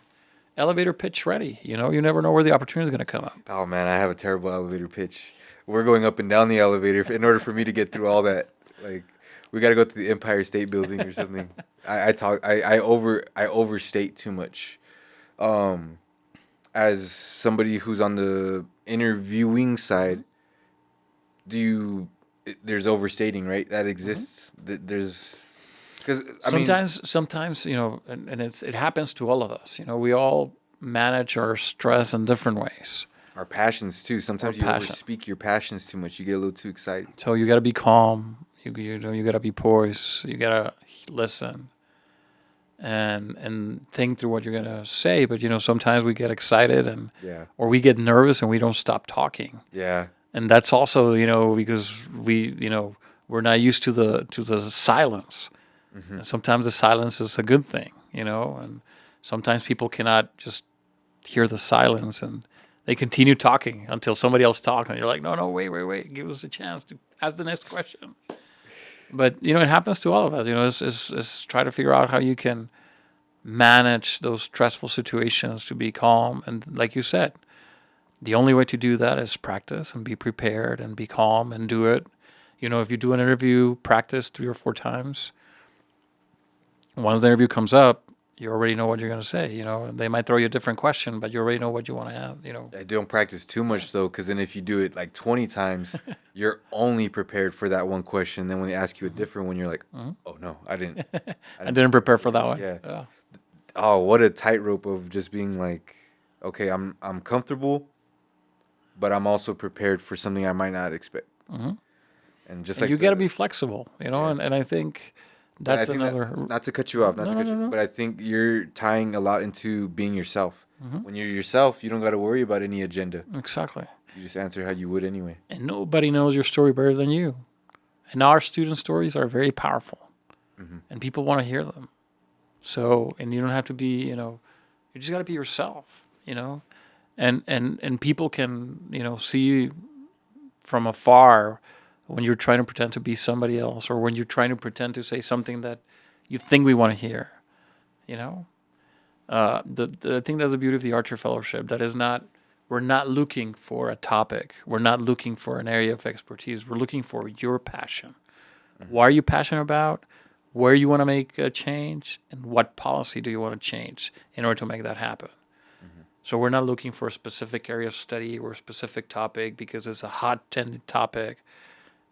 elevator pitch ready. You never know where the opportunity is going to come up. Oh man, I have a terrible elevator pitch. We're going up and down the elevator in order for me to get through all that. Like, we got to go to the Empire State Building or something. I overstate too much. As somebody who's on the interviewing side, there's overstating, right? That exists. There's. Because sometimes and it happens to all of us. We all manage our stress in different ways. Our passions too. Sometimes you overspeak your passions too much. You get a little too excited. So you got to be calm. You got to be poised. You got to listen, and think through what you're gonna say. But sometimes we get excited or we get nervous and we don't stop talking. Yeah. And that's also because we're not used to the silence. And sometimes the silence is a good thing, and sometimes people cannot just hear the silence and they continue talking until somebody else talks, and you're like, no, wait, give us a chance to ask the next question. But, it happens to all of us, is try to figure out how you can manage those stressful situations to be calm. And like you said, The only way to do that is practice and be prepared and be calm and do it. If you do an interview, practice 3 or 4 times. Once the interview comes up, you already know what you're going to say. They might throw you a different question, but you already know what you want to have. I don't practice too much though, because then if you do it like 20 times, you're only prepared for that one question. Then when they ask you a different one, you're like, oh no, I didn't. I didn't prepare for that one. Yeah. Oh, what a tightrope of just being like, okay, I'm comfortable, but I'm also prepared for something I might not expect. And just like you got to be flexible, and I think that's another. Not to cut you off, but I think you're tying a lot into being yourself. When you're yourself, you don't got to worry about any agenda. Exactly. You just answer how you would anyway. And nobody knows your story better than you. And our student stories are very powerful, and people want to hear them. So, and you don't have to be, you just got to be yourself, and people can, see you from afar when you're trying to pretend to be somebody else, or when you're trying to pretend to say something that you think we want to hear, I think that's the beauty of the Archer Fellowship. That is not, we're not looking for a topic. We're not looking for an area of expertise. We're looking for your passion. What are you passionate about? Where you want to make a change? And what policy do you want to change in order to make that happen? So we're not looking for a specific area of study or a specific topic because it's a hot trending topic.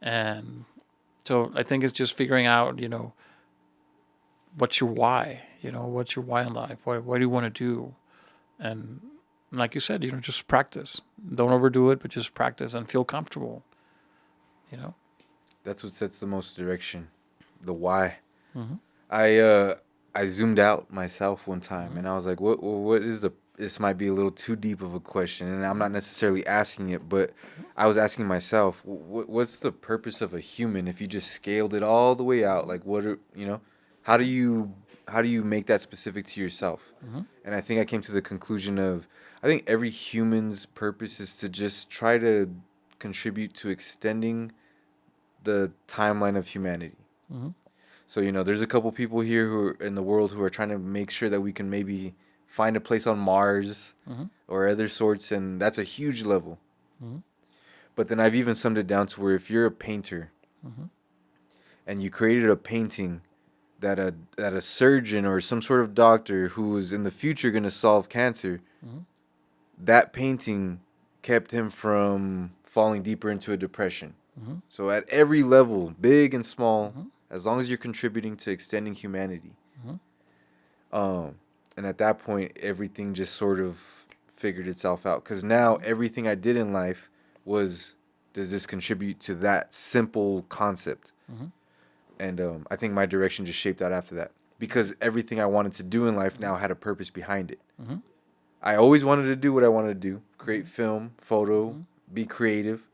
And so I think it's just figuring out, what's your why? What's your why in life? What do you want to do? And like you said, just practice. Don't overdo it, but just practice and feel comfortable. That's what sets the most direction, the why. I zoomed out myself one time, and I was like, what is the? This might be a little too deep of a question, and I'm not necessarily asking it, but I was asking myself, what's the purpose of a human if you just scaled it all the way out? Like, how do you make that specific to yourself? And I think I came to the conclusion of, I think every human's purpose is to just try to contribute to extending the timeline of humanity. So, there's a couple people here who are in the world who are trying to make sure that we can maybe find a place on Mars or other sorts, and that's a huge level. But then I've even summed it down to where if you're a painter and you created a painting that a surgeon or some sort of doctor who is in the future going to solve cancer, that painting kept him from falling deeper into a depression. So at every level, big and small, as long as you're contributing to extending humanity, and at that point, everything just sort of figured itself out. Because now everything I did in life was, does this contribute to that simple concept? And I think my direction just shaped out after that. Because everything I wanted to do in life now had a purpose behind it. I always wanted to do what I wanted to do. Create film, photo, be creative.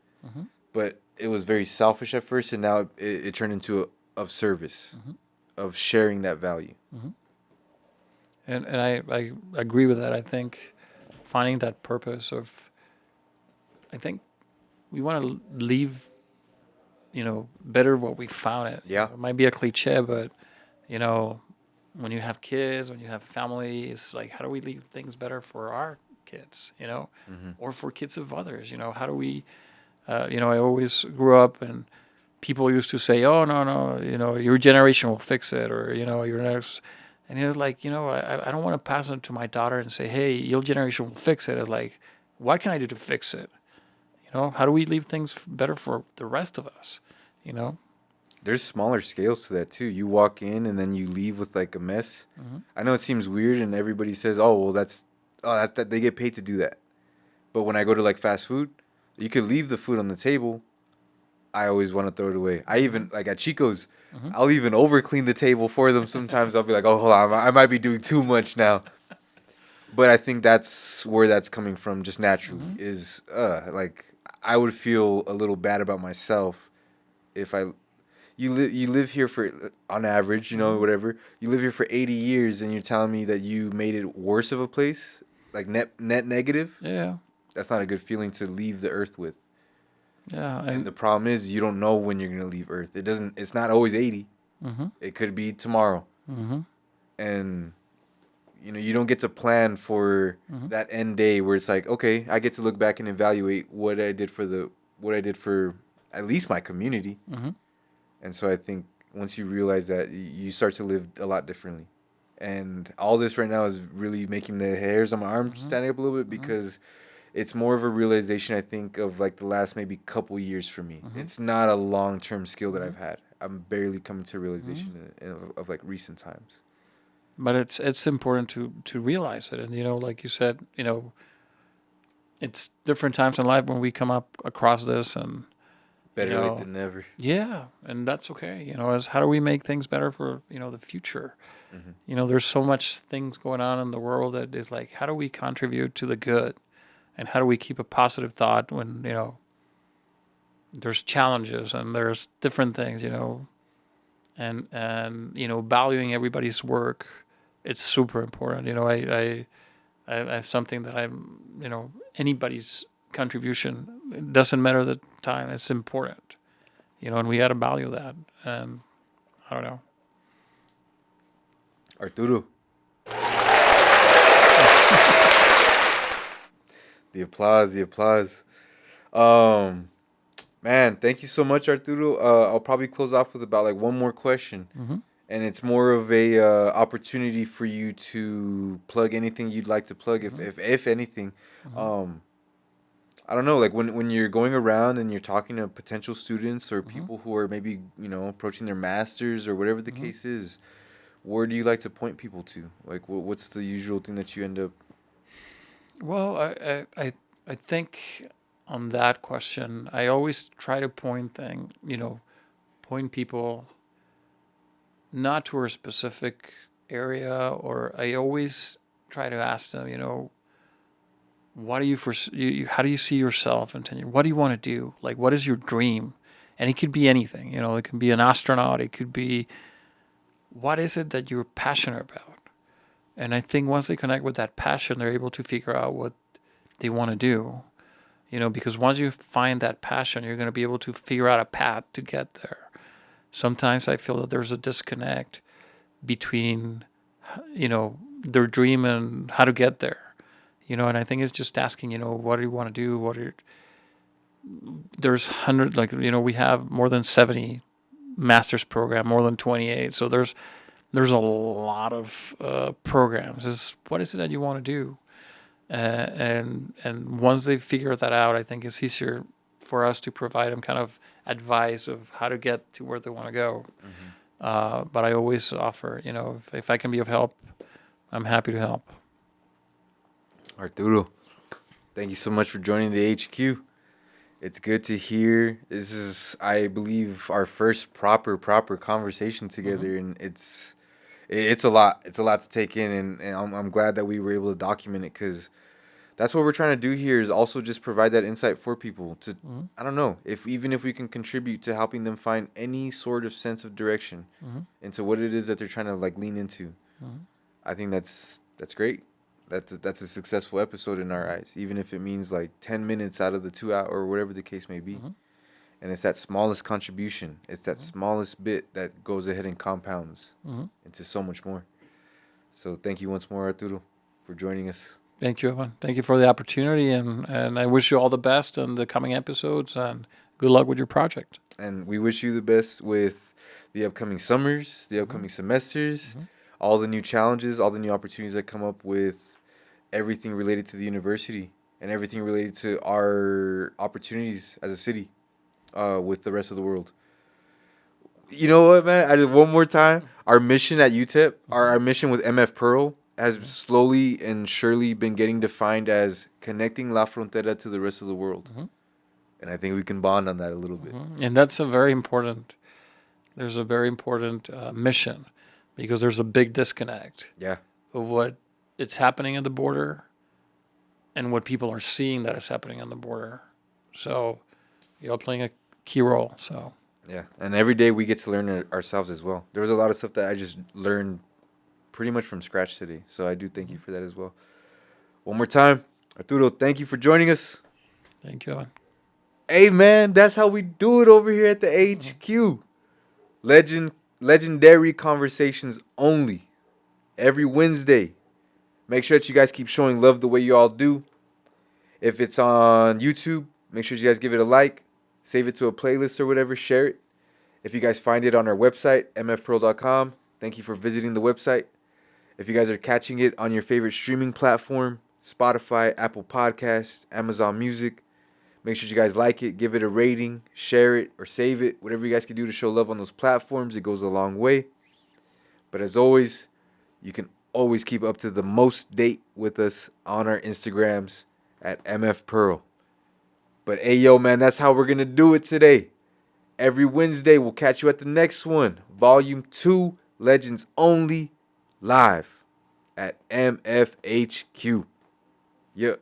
But it was very selfish at first, and now it turned into of service, of sharing that value. And I agree with that. I think finding that purpose of, I think we want to leave, better what we found it. Yeah. It might be a cliche, but, when you have kids, when you have family, it's like, how do we leave things better for our kids, or for kids of others? How do we, I always grew up and people used to say, oh, no, your generation will fix it, or, your next. And he was like, I don't want to pass it to my daughter and say, hey, your generation will fix it. It's like, what can I do to fix it? How do we leave things better for the rest of us? There's smaller scales to that too. You walk in and then you leave with like a mess. I know it seems weird, and everybody says, oh, well, that they get paid to do that. But when I go to like fast food, you could leave the food on the table. I always want to throw it away. I even, like at Chico's, I'll even over clean the table for them. Sometimes I'll be like, oh, hold on, I might be doing too much now. But I think that's where that's coming from, just naturally, is like I would feel a little bad about myself if you live here for, on average, whatever, you live here for 80 years and you're telling me that you made it worse of a place, like net negative. Yeah. That's not a good feeling to leave the earth with. Yeah. And the problem is you don't know when you're going to leave Earth. It's not always 80. It could be tomorrow. And you don't get to plan for that end day where it's like, okay, I get to look back and evaluate what I did for at least my community. And so I think once you realize that, you start to live a lot differently. And all this right now is really making the hairs on my arm stand up a little bit, because it's more of a realization, I think, of like the last maybe couple years for me. It's not a long-term skill that I've had. I'm barely coming to realization of like recent times. But it's important to realize it. And, like you said, it's different times in life when we come up across this, and Better late than never. yeah, and that's okay. As how do we make things better for, the future? There's so much things going on in the world that is like, how do we contribute to the good? And how do we keep a positive thought when, there's challenges and there's different things, and valuing everybody's work. It's super important. I something that anybody's contribution, it doesn't matter the time, it's important, and we got to value that. And I don't know. Arturo. The applause. Man, thank you so much, Arturo. I'll probably close off with about like one more question. And it's more of a opportunity for you to plug anything you'd like to plug, if anything. I don't know, like when you're going around and you're talking to potential students or people who are maybe, approaching their masters or whatever the case is, where do you like to point people to? Like, what's the usual thing that you end up? Well, I think on that question, I always try to point people not to a specific area, or I always try to ask them, what do you how do you see yourself in 10 years? What do you want to do? Like, what is your dream? And it could be anything, it can be an astronaut. It could be, what is it that you're passionate about? And I think once they connect with that passion, they're able to figure out what they want to do, because once you find that passion, you're going to be able to figure out a path to get there. Sometimes I feel that there's a disconnect between, their dream and how to get there, and I think it's just asking, what do you want to do? There's hundreds, we have more than 70 master's program, more than 28. So there's a lot of programs. What is it that you want to do? And once they figure that out, I think it's easier for us to provide them kind of advice of how to get to where they want to go. But I always offer, if I can be of help, I'm happy to help. Arturo, thank you so much for joining the HQ. It's good to hear. This is, I believe, our first proper conversation together, and it's a lot. It's a lot to take in, and I'm glad that we were able to document it, because that's what we're trying to do here, is also just provide that insight for people to, I don't know, even if we can contribute to helping them find any sort of sense of direction into what it is that they're trying to like lean into. I think that's great. That's a successful episode in our eyes, even if it means like 10 minutes out of the 2 hour or whatever the case may be. And it's that smallest contribution. It's that smallest bit that goes ahead and compounds into so much more. So thank you once more, Arturo, for joining us. Thank you, Evan. Thank you for the opportunity, and I wish you all the best in the coming episodes, and good luck with your project. And we wish you the best with the upcoming summers, the upcoming semesters, all the new challenges, all the new opportunities that come up with everything related to the university and everything related to our opportunities as a city with the rest of the world. You know what, man? I did one more time. Our mission at UTEP, our mission with MF Pearl, has slowly and surely been getting defined as connecting La Frontera to the rest of the world. And I think we can bond on that a little bit. And that's a very important mission, because there's a big disconnect of what it's happening at the border and what people are seeing that is happening on the border. So you're playing a key role. So yeah, and every day we get to learn ourselves as well. There was a lot of stuff that I just learned pretty much from scratch today. So I do thank you for that as well. One more time, Arturo, thank you for joining us. Thank you, Evan. Hey, man, that's how we do it over here at the HQ. Legendary conversations only. Every Wednesday. Make sure that you guys keep showing love the way you all do. If it's on YouTube, make sure you guys give it a like, save it to a playlist or whatever, share it. If you guys find it on our website, mfpearl.com, thank you for visiting the website. If you guys are catching it on your favorite streaming platform, Spotify, Apple Podcasts, Amazon Music, make sure you guys like it, give it a rating, share it, or save it. Whatever you guys can do to show love on those platforms, it goes a long way. But as always, you can always keep up to the most date with us on our Instagrams at mfpearl. But hey, yo, man, that's how we're going to do it today. Every Wednesday, we'll catch you at the next one. Volume 2, Legends Only, live at MFHQ. Yeah.